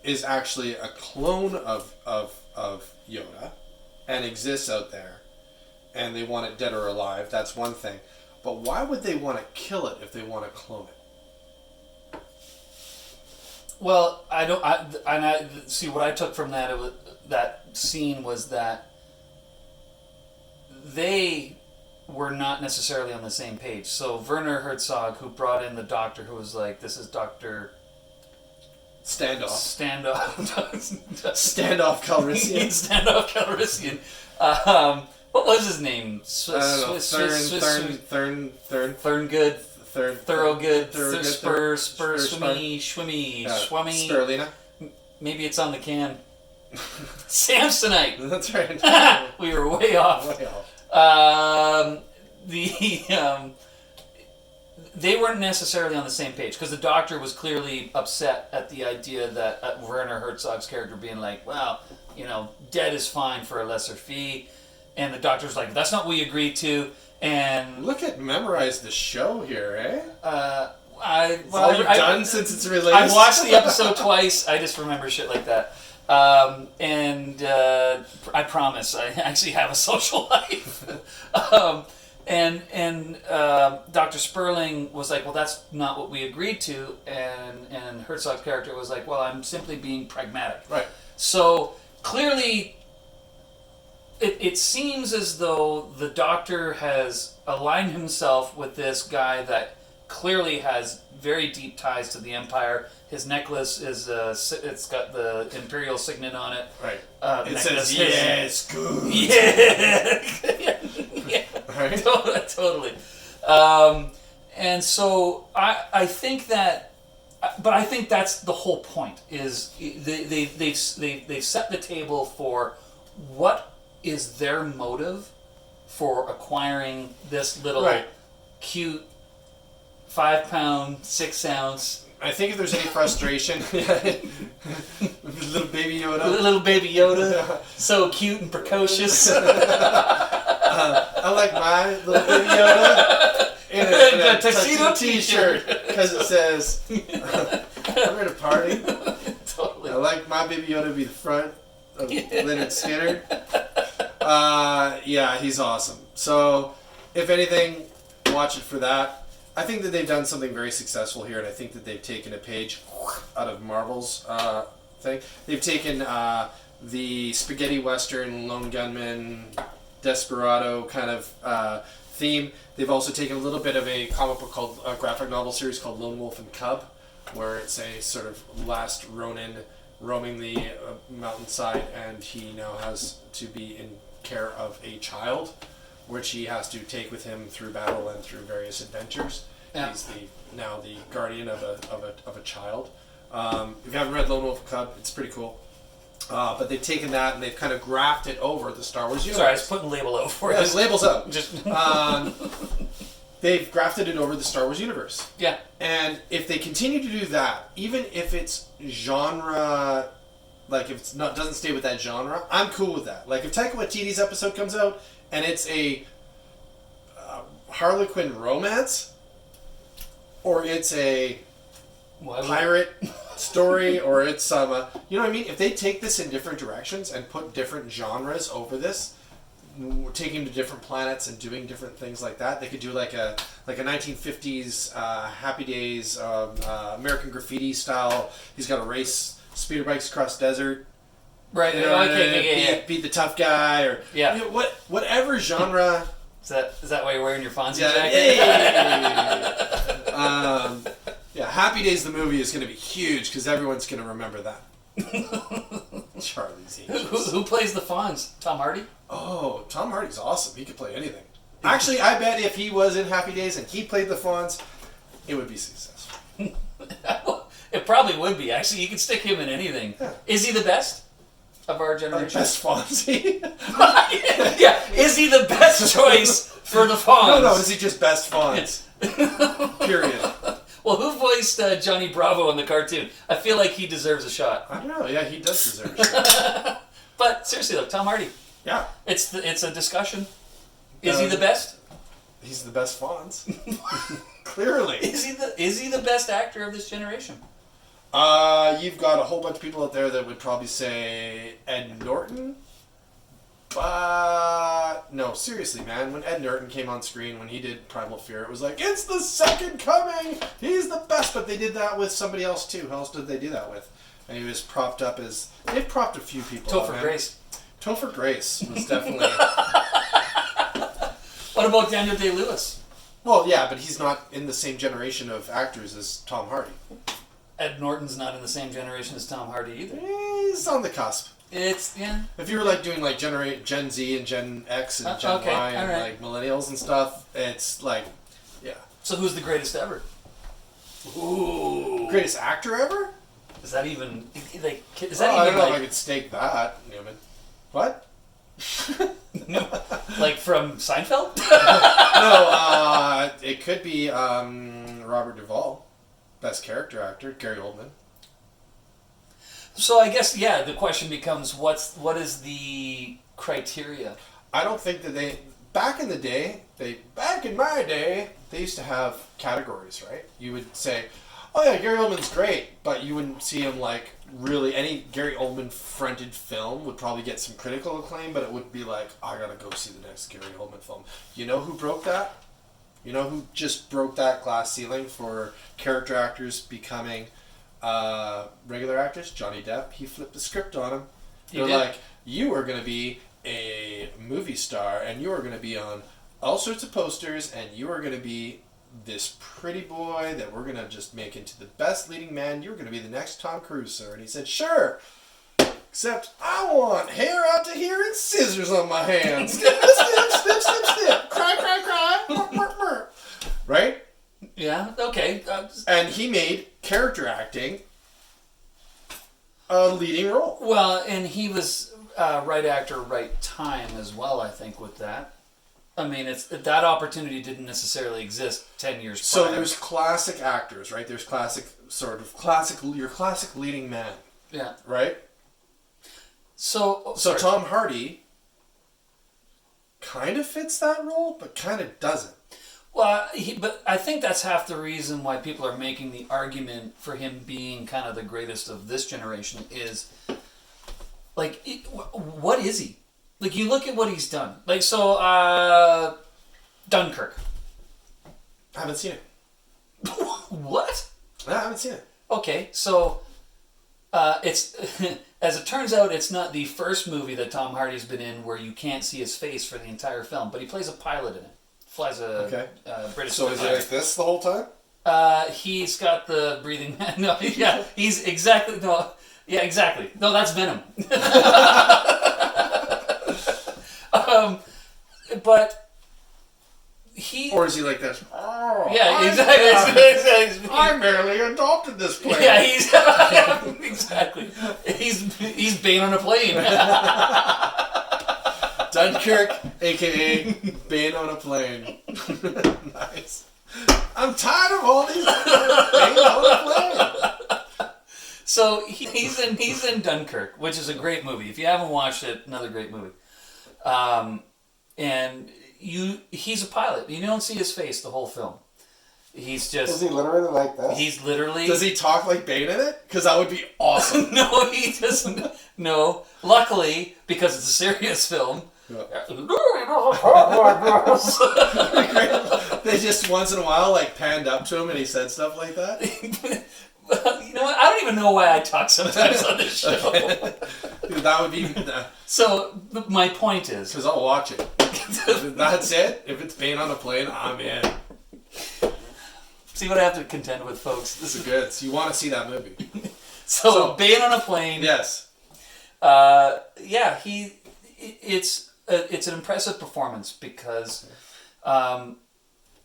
is actually a clone of Yoda and exists out there, and they want it dead or alive, that's one thing. But why would they want to kill it if they want to clone it? Well, I see what I took from that. That scene was that they were not necessarily on the same page. So Werner Herzog, who brought in the doctor, who was like, "This is Doctor Standoff Calrissian." Standoff Calrissian. What was his name? Thurngood. Thoroughgood, Swimmy, Spirulina. Maybe it's on the can. Samsonite. That's right. We were way off. they weren't necessarily on the same page because the Doctor was clearly upset at the idea that Werner Herzog's character being like, well, dead is fine for a lesser fee, and the Doctor was like, that's not what we agreed to. And look at memorize the show here, eh? I've done since it's released. I watched the episode twice. I just remember shit like that. And I promise I actually have a social life. And Dr. Sperling was like, well, that's not what we agreed to. And Herzog's character was like, well, I'm simply being pragmatic. Right. So clearly, it seems as though the Doctor has aligned himself with this guy that clearly has very deep ties to the Empire. His necklace is it's got the Imperial signet on it. Right. It says yes, good. Yeah. Yeah. Right. Totally. And so I think that, but I think that's the whole point. Is they've set the table for what is their motive for acquiring this little cute 5 pound 6 ounce. I think if there's any frustration, little baby Yoda. Little baby Yoda, so cute and precocious. I like my little baby Yoda in a tuxedo t-shirt because it says, "We're at a party." Totally. I like my baby Yoda to be the front of Leonard Skinner. Yeah, he's awesome. So, if anything, watch it for that. I think that they've done something very successful here, and I think that they've taken a page out of Marvel's thing. They've taken the spaghetti western, lone gunman, desperado kind of theme. They've also taken a little bit of a comic book called a graphic novel series called Lone Wolf and Cub, where it's a sort of last Ronin roaming the mountainside, and he now has to be in care of a child, which he has to take with him through battle and through various adventures. Yeah. He's now the guardian of a child. If you haven't read Lone Wolf and Cub, it's pretty cool. But they've taken that and they've kind of grafted over the Star Wars universe. Sorry, I was putting label out for you. Yeah, label's up. They've grafted it over the Star Wars universe. Yeah. And if they continue to do that, even if it's genre, like if it's not doesn't stay with that genre, I'm cool with that. Like if Taika Waititi's episode comes out and it's a Harlequin romance, or it's a pirate story, or it's some, you know what I mean? If they take this in different directions and put different genres over this, taking to different planets and doing different things like that, they could do like a 1950s Happy Days American Graffiti style. He's got to race speeder bikes across desert. Right. You know, beat the tough guy, or whatever genre. Is that why you're wearing your Fonzie jacket? Yeah, Happy Days the movie is going to be huge because everyone's going to remember that. Charlie's Angels. Who plays the Fonz? Tom Hardy? Oh, Tom Hardy's awesome. He could play anything. Actually, I bet if he was in Happy Days and he played the Fonz, it would be successful. It probably would be. Actually, you could stick him in anything. Yeah. Is he the best of our generation? Best Fonzie? Yeah. Is he the best choice for the Fonz? No. Is he just best Fonz? Period. Well, who voiced Johnny Bravo in the cartoon? I feel like he deserves a shot. I don't know. Yeah, he does deserve a shot. But seriously, look, Tom Hardy. Yeah. It's a discussion. Is he the best? He's the best Fonz. Clearly. Is he the best actor of this generation? You've got a whole bunch of people out there that would probably say Ed Norton. But no, seriously, man. When Ed Norton came on screen, when he did Primal Fear, it was like, it's the second coming! He's the best! But they did that with somebody else too. Who else did they do that with? And he was propped up as... They've propped a few people up. Topher Grace. Topher Grace was definitely... What about Daniel Day-Lewis? Well, yeah, but he's not in the same generation of actors as Tom Hardy. Ed Norton's not in the same generation as Tom Hardy either. He's on the cusp. It's, yeah. If you were like doing like Gen Z and Gen X and Gen Y and like millennials and stuff, it's like, yeah. So who's the greatest ever? Ooh. Greatest actor ever? Is that even, like, I don't know if I could stake that, Newman. What? Like from Seinfeld? No, it could be Robert Duvall, best character actor, Gary Oldman. So I guess the question becomes what is the criteria? I don't think that back in my day, they used to have categories, right? You would say, oh yeah, Gary Oldman's great, but you wouldn't see him like really, any Gary Oldman fronted film would probably get some critical acclaim, but it would be like, I gotta go see the next Gary Oldman film. You know who broke that? You know who just broke that glass ceiling for character actors becoming regular actors? Johnny Depp. He flipped the script on him. They're like, you are going to be a movie star, and you are going to be on all sorts of posters, and you are going to be this pretty boy that we're going to just make into the best leading man. You're going to be the next Tom Cruise, sir. And he said, sure. Except I want hair out to here and scissors on my hands. Snip, snip, snip, snip, snip. Cry, cry, cry. Murr, murr, murr. Right? Yeah, okay. And he made character acting a leading role. Well, and he was right actor, right time as well, I think, with that. I mean, that opportunity didn't necessarily exist 10 years prior. So there's classic actors, right? There's your classic leading man. Yeah. Right? So Tom Hardy kind of fits that role, but kind of doesn't. Well, but I think that's half the reason why people are making the argument for him being kind of the greatest of this generation is, like, what is he? Like, you look at what he's done. Like, so, Dunkirk. I haven't seen it. What? I haven't seen it. Okay, so, it's, as it turns out, it's not the first movie that Tom Hardy's been in where you can't see his face for the entire film, but he plays a pilot in it. Flies a British. So is it like this the whole time? He's got the breathing. No, yeah, he's exactly no. Yeah, exactly. No, that's Venom. But he. Or is he like this? Oh, yeah, exactly. I barely adopted this plane. Yeah, he's yeah, exactly. He's Bane on a plane. Dunkirk, aka Bane on a plane. Nice. I'm tired of all these Bane on a plane. So he's in Dunkirk, which is a great movie. If you haven't watched it, another great movie. And he's a pilot. You don't see his face the whole film. He's just. Is he literally like this? He's literally. Does he talk like Bane in it? Because that would be awesome. No, he doesn't. No. Luckily, because it's a serious film. Yeah. They just once in a while like panned up to him and he said stuff like that. You know what? I don't even know why I talk sometimes on this show. Okay. Dude, that would be. So my point is, because I'll watch it. That's it. If it's Bane on a plane, I'm in. See what I have to contend with, folks. This is good. So you want to see that movie? So Bane on a plane. Yes. Yeah, it's an impressive performance because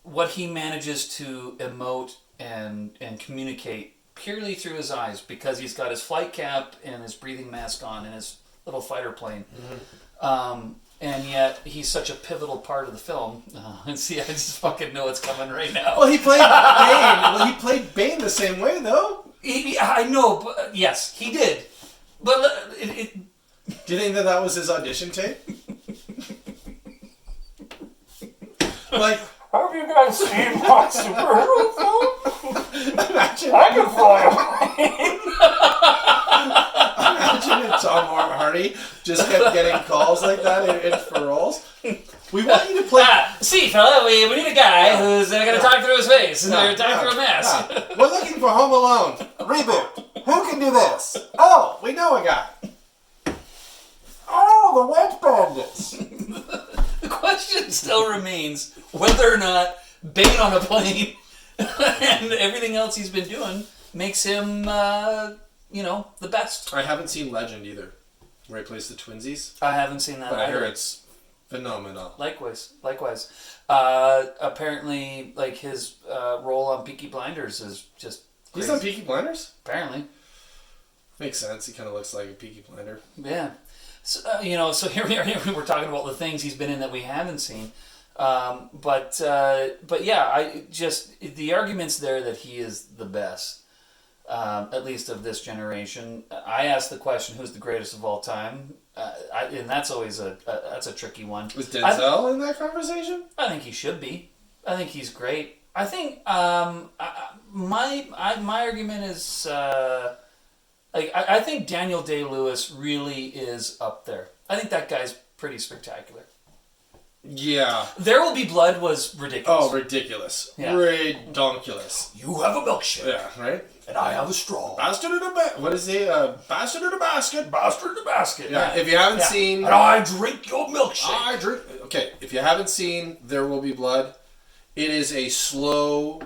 what he manages to emote and communicate purely through his eyes, because he's got his flight cap and his breathing mask on and his little fighter plane. Mm-hmm. And yet he's such a pivotal part of the film. See, I just fucking know it's coming right now. Well, he played Bane. Well, he played Bane the same way, though. I know, but yes, he did. But do you think that was his audition tape? Like, have you guys seen my superhero film? Imagine. I can fly a plane. Imagine if Tom Hardy just kept getting calls like that in for roles. We want you to play. See, fella, we need a guy who's going to talk through his face and talk through a mask. We're looking for Home Alone reboot. Who can do this? Oh, we know a guy. Oh, the Wet Bandits. The question still remains whether or not Bane on a plane and everything else he's been doing makes him, the best. I haven't seen Legend either, where he plays the twinsies. I haven't seen that but either. I hear it's phenomenal. Likewise. Apparently, like, his role on Peaky Blinders is just crazy. He's on Peaky Blinders? Apparently. Makes sense. He kind of looks like a Peaky Blinder. Yeah. So, so here we are. We're talking about the things he's been in that we haven't seen. But yeah, I just the arguments there that he is the best, at least of this generation. I asked the question, who's the greatest of all time? And that's always that's a tricky one. Was Denzel in that conversation? I think he should be. I think he's great. I think my argument is I think Daniel Day-Lewis really is up there. I think that guy's pretty spectacular. Yeah. There Will Be Blood was ridiculous. Oh, ridiculous. Yeah. Redonkulous. You have a milkshake. Yeah, right? And I have a straw. Bastard in a what is he? Bastard in a basket. Bastard in the basket. Yeah, if you haven't seen... And I drink your milkshake. Okay, if you haven't seen There Will Be Blood, it is a slow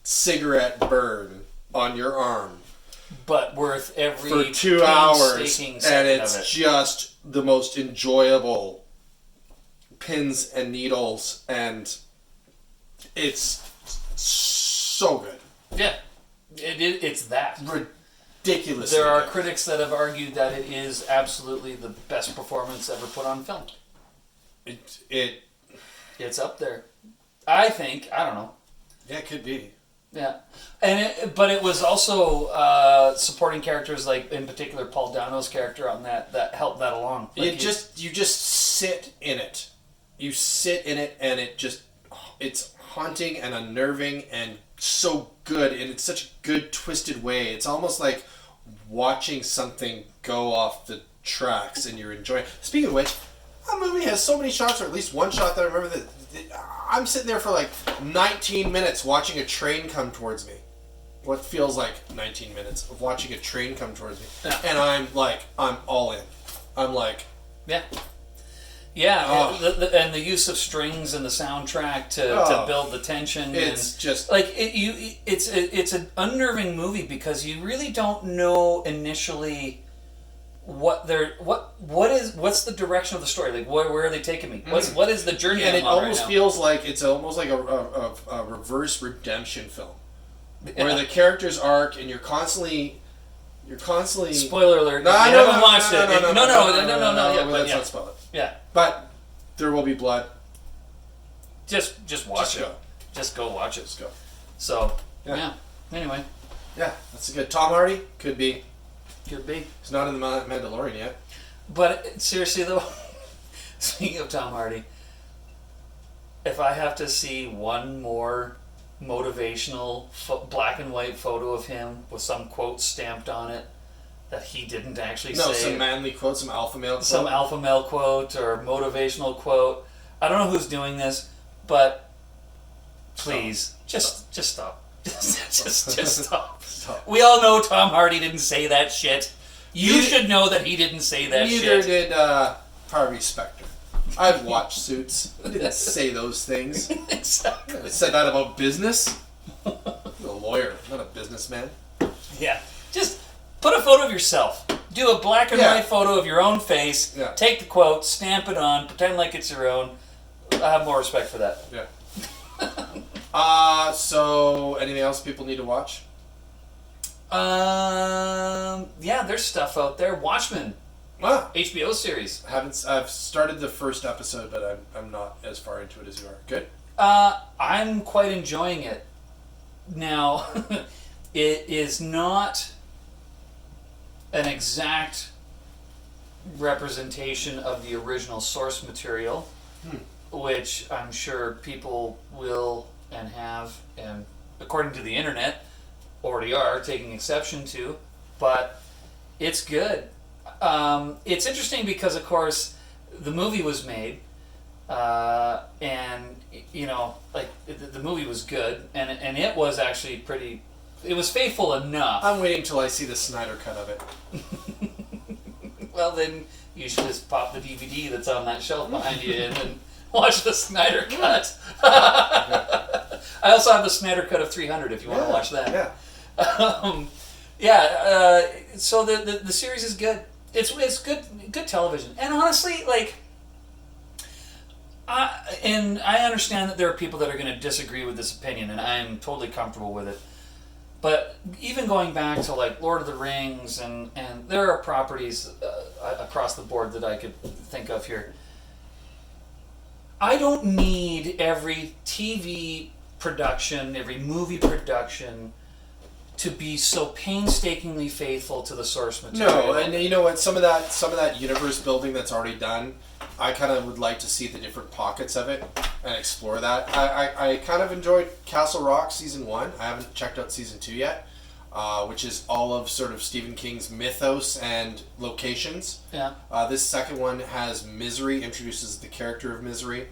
cigarette burn on your arm. But worth every for 2 hours, painstaking and second it's of it. just the most enjoyable pins and needles, and it's so good. Yeah, it's that. Ridiculous. There are critics that have argued that it is absolutely the best performance ever put on film. It's up there. I think. I don't know. Yeah, it could be. Yeah, but it was also supporting characters, like in particular Paul Dano's character on that helped that along. Like you just sit in it. You sit in it, and it's haunting and unnerving and so good, and it's such a good twisted way. It's almost like watching something go off the tracks, and you're enjoying. Speaking of which, that movie has so many shots, or at least one shot that I remember that I'm sitting there for like 19 minutes watching a train come towards me. What feels like 19 minutes of watching a train come towards me. Yeah. And I'm all in. I'm like... Yeah. Yeah, and the use of strings and the soundtrack to build the tension. It's just... Like, it's an unnerving movie because you really don't know initially... what's the direction of the story? Like, where are they taking me? What is the journey? And it almost right feels like it's almost like a reverse redemption film, where the character's arc, and you're constantly. Spoiler alert! No, if you haven't watched it. No. Let's not spoil it. Yeah, but There Will Be Blood. just watch it. Go. Just go watch it. Just go. So yeah. Anyway. Yeah, that's a good. Tom Hardy could be. Could be. He's not in the Mandalorian yet. But seriously though, speaking of Tom Hardy, if I have to see one more motivational black and white photo of him with some quote stamped on it that he didn't actually say. No, some manly quote, some alpha male quote. Some alpha male quote or motivational quote. I don't know who's doing this, but please, just stop. Just stop. We all know Tom Hardy didn't say that shit. You should know that he didn't say that shit. Neither did Harvey Specter. I've watched Suits. He didn't say those things. Exactly. He said that about business. He's a lawyer, not a businessman. Yeah. Just put a photo of yourself. Do a black and white photo of your own face. Yeah. Take the quote, stamp it on, pretend like it's your own. I have more respect for that. Yeah. So anything else people need to watch? Yeah, there's stuff out there. Watchmen, HBO series. I've started the first episode, but I'm not as far into it as you are. Good. I'm quite enjoying it. Now, it is not an exact representation of the original source material, which I'm sure people will and have, and according to the internet, already are taking exception to, but it's good. It's interesting because, of course, the movie was made, and the movie was good, and it was actually pretty. It was faithful enough. I'm waiting till I see the Snyder cut of it. Well, then you should just pop the DVD that's on that shelf behind you and then watch the Snyder cut. I also have the Snyder cut of 300 if you want to watch that. Yeah. So the series is good. It's good television, and honestly, like, and I understand that there are people that are going to disagree with this opinion, and I am totally comfortable with it. But even going back to like Lord of the Rings, and there are properties across the board that I could think of here. I don't need every TV production, every movie production to be so painstakingly faithful to the source material. No, and you know what? Some of that universe building that's already done, I kind of would like to see the different pockets of it and explore that. I kind of enjoyed Castle Rock season 1. I haven't checked out season 2 yet, which is all of sort of Stephen King's mythos and locations. Yeah. This second one has Misery, introduces the character of Misery.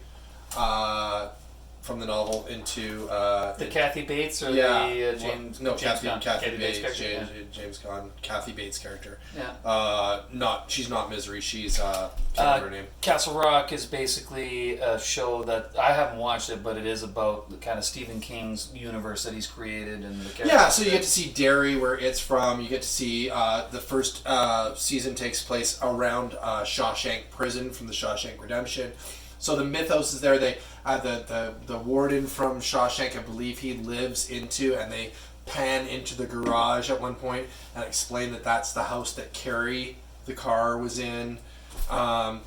From the novel into the Kathy Bates or yeah, the James Kathy Bates, character? James Caan, Kathy Bates character. Yeah. She's not Misery. She's can't remember her name. Castle Rock is basically a show that I haven't watched it, but it is about the kind of Stephen King's universe that he's created and the characters. Yeah, so you get to see Derry, where it's from. You get to see the first season takes place around Shawshank Prison from the Shawshank Redemption. So the mythos is there. They the warden from Shawshank, I believe he lives into, and they pan into the garage at one point and explain that that's the house that Carrie, the car, was in.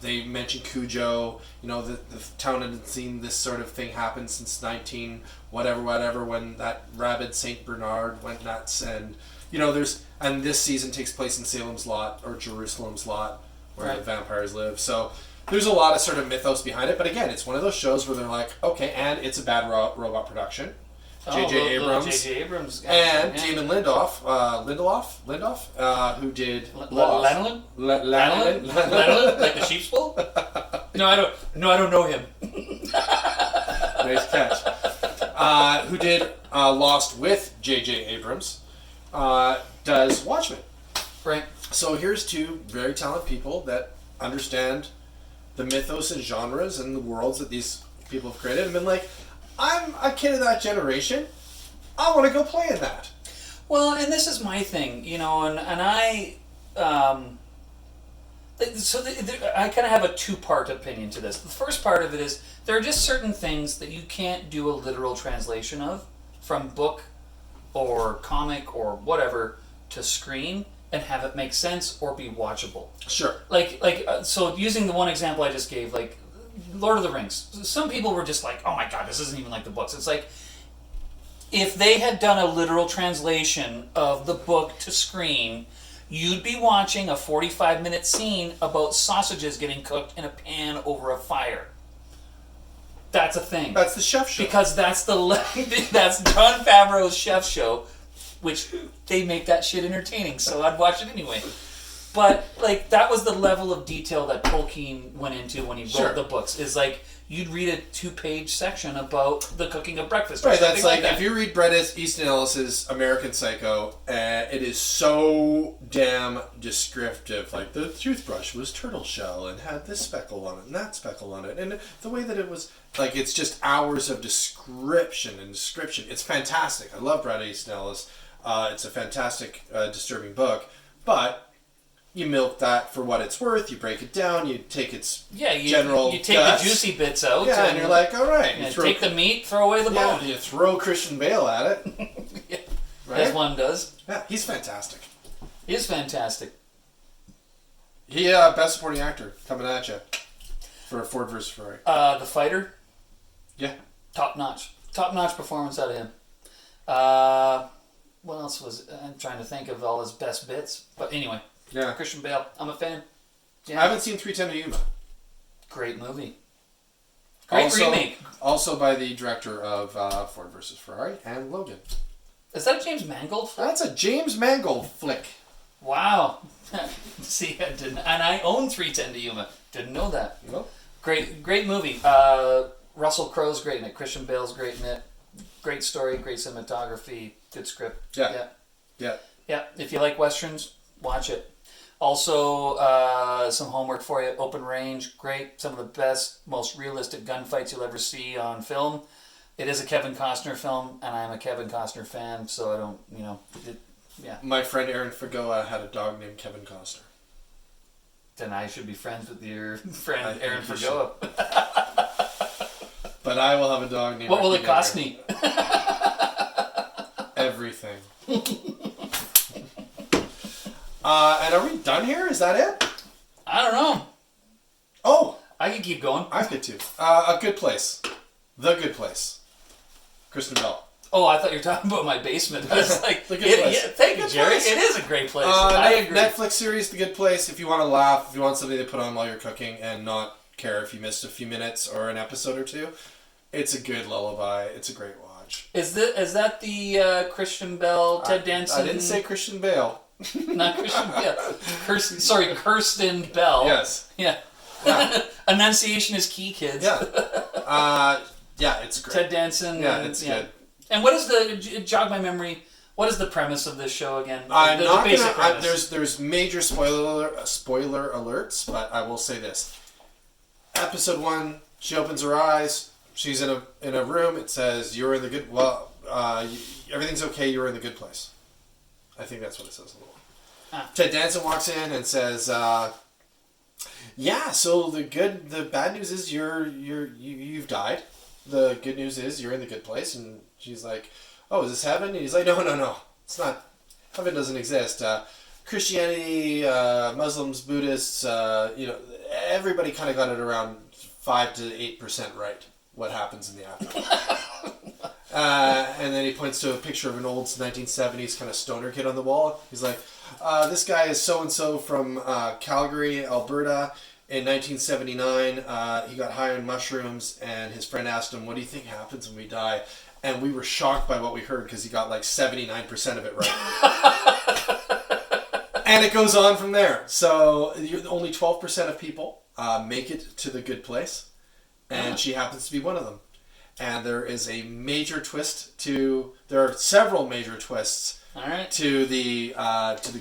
They mention Cujo. You know, the town hadn't seen this sort of thing happen since 19 whatever when that rabid Saint Bernard went nuts. And you know, and this season takes place in Salem's Lot or Jerusalem's Lot, where the vampires live. So there's a lot of sort of mythos behind it, but again, it's one of those shows where they're like, okay, and it's a bad robot production. J.J. Abrams and Damon Lindelof, who did Lanolin? Lanolin? Like the sheep's wool? No, I don't know him. Nice catch. Who did Lost with J.J. Abrams, does Watchmen. Right. So here's two very talented people that understand the mythos and genres and the worlds that these people have created, and been like, I'm a kid of that generation. I want to go play in that. Well, and this is my thing, you know, and I, I kind of have a two-part opinion to this. The first part of it is there are just certain things that you can't do a literal translation of from book or comic or whatever to screen and have it make sense or be watchable. Sure. So using the one example I just gave, like Lord of the Rings, some people were just like, oh my god, this isn't even like the books. It's like, if they had done a literal translation of the book to screen, you'd be watching a 45-minute scene about sausages getting cooked in a pan over a fire. That's a thing. That's the chef show. Because that's that's Jon Favreau's chef show, which they make that shit entertaining, so I'd watch it anyway. But like, that was the level of detail that Tolkien went into when he wrote the books. Is like, you'd read a 2-page section about the cooking of breakfast. Right, that's like that. If you read Bret Easton Ellis's American Psycho, it is so damn descriptive. Like, the toothbrush was turtle shell and had this speckle on it and that speckle on it, and the way that it was, like, it's just hours of description. It's fantastic. I love Bret Easton Ellis. It's a fantastic, disturbing book, but you milk that for what it's worth. You break it down. You take its general you take guts. the juicy bits out. Yeah, and you're like, all right. You take the meat, throw away the bone. You throw Christian Bale at it. Yeah. Right? As one does. Yeah, he's fantastic. He is fantastic. He best supporting actor coming at you for Ford vs. Ferrari. The Fighter. Yeah. Top notch performance out of him. What else was I'm trying to think of all his best bits, but anyway. Yeah. Christian Bale. I'm a fan. Yeah. I haven't seen 310 to Yuma. Great movie. Great remake. Also by the director of Ford vs. Ferrari and Logan. Is that a James Mangold flick? That's a James Mangold flick. Wow. See, I didn't, and I own 310 to Yuma. Didn't know that. Nope. Great movie. Russell Crowe's great in it. Christian Bale's great in it. Great story, great cinematography, good script. Yeah. If you like westerns, watch it. Also, some homework for you. Open Range, great. Some of the best, most realistic gunfights you'll ever see on film. It is a Kevin Costner film, and I'm a Kevin Costner fan, so I don't, yeah. My friend Aaron Fagoa had a dog named Kevin Costner. Then I should be friends with your friend Aaron Fagoa. But I will have a dog named... What will it cost me? Everything. And are we done here? Is that it? I don't know. Oh! I can keep going. I could too. A Good Place. The Good Place. Kristen Bell. Oh, I thought you were talking about my basement. I was like, The Good Place. Yeah, thank you, Good Jerry. Place. It is a great place. I agree. Netflix series, The Good Place. If you want to laugh, if you want something to put on while you're cooking and not care if you missed a few minutes or an episode or two, it's a good lullaby. It's a great watch. Is that the Christian Bell, Ted Danson? I didn't say Christian Bale. Not Christian Bell. Kirsten Bell. Yes. Yeah. Enunciation is key, kids. Yeah. Yeah, it's great. Ted Danson. Yeah, it's good. And what is jog my memory, what is the premise of this show again? I'm the not basic gonna. premise. There's major spoiler alerts, but I will say this: episode 1, she opens her eyes. She's in a room. It says, "You're in the good. Well, everything's okay. You're in the good place." I think that's what it says. Ted Danson walks in and says, "Yeah. So the bad news is you've died. The good news is you're in the good place." And she's like, "Oh, is this heaven?" And he's like, No. It's not. Heaven doesn't exist. Christianity, Muslims, Buddhists, everybody kind of got it around 5 to 8% right. What happens in the afterlife? And then he points to a picture of an old 1970s kind of stoner kid on the wall. He's like, "This guy is so and so from Calgary, Alberta." In 1979, he got high on mushrooms, and his friend asked him, "What do you think happens when we die?" And we were shocked by what we heard because he got like 79% of it right. And it goes on from there. So only 12% of people make it to the good place, and she happens to be one of them. And there is a major twist there are several major twists. All right. To the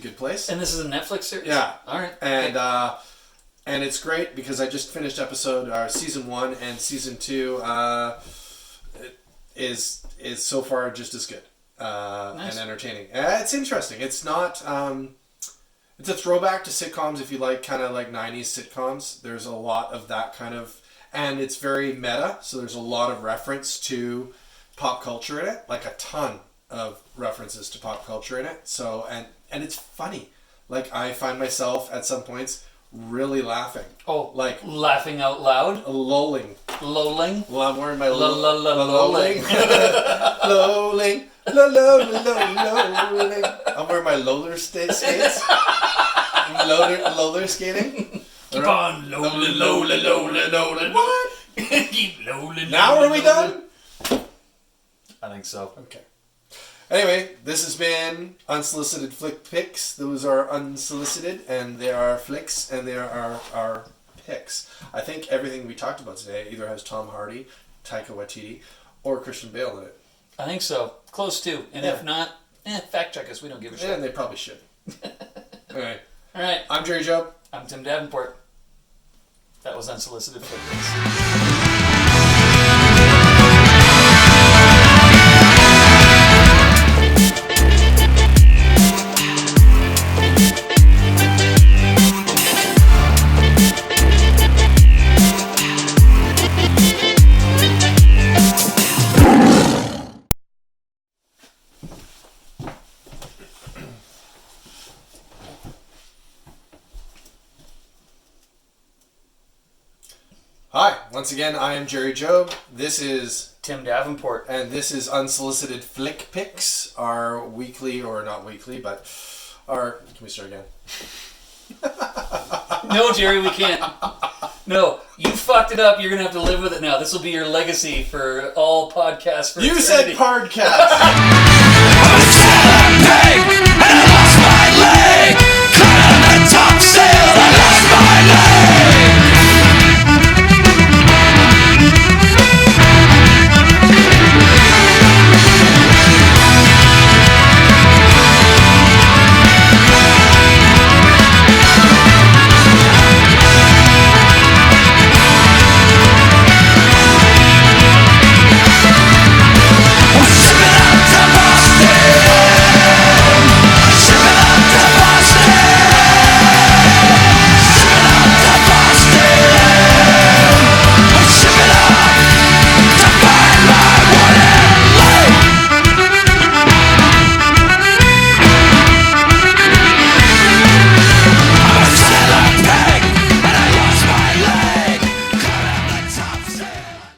good place. And this is a Netflix series? Yeah. All right. And it's great because I just finished season 1, and season 2 is so far just as good and entertaining. It's interesting. It's not. It's a throwback to sitcoms if you like kind of like 90s sitcoms. There's a lot of that kind of, and it's very meta. So there's a lot of reference to pop culture in it, like a ton of references to pop culture in it. So and it's funny. Like I find myself at some points really laughing. Oh, like laughing out loud? Lolling. Lolling? Well, I'm wearing my lolling. Lolling. Lolling. I'm wearing my roller skates. Roller skating. Keep on lolling. What? Keep lolling. Now are we done? I think so. Okay. Anyway, this has been Unsolicited Flick Picks. Those are unsolicited, and they are flicks, and they are our picks. I think everything we talked about today either has Tom Hardy, Taika Waititi, or Christian Bale in it. I think so. Close to. And if not, fact check us. We don't give a shit. And they probably should. All right. I'm Jerry Joe. I'm Tim Davenport. That was Unsolicited Flick Picks. Hi, once again, I am Jerry Job. This is Tim Davenport. And this is Unsolicited Flick Picks, our weekly, or not weekly, but our... Can we start again? No, Jerry, we can't. No, you fucked it up. You're going to have to live with it now. This will be your legacy for all podcasts. You said podcast. I was a pig and I lost my leg. Caught on the top step.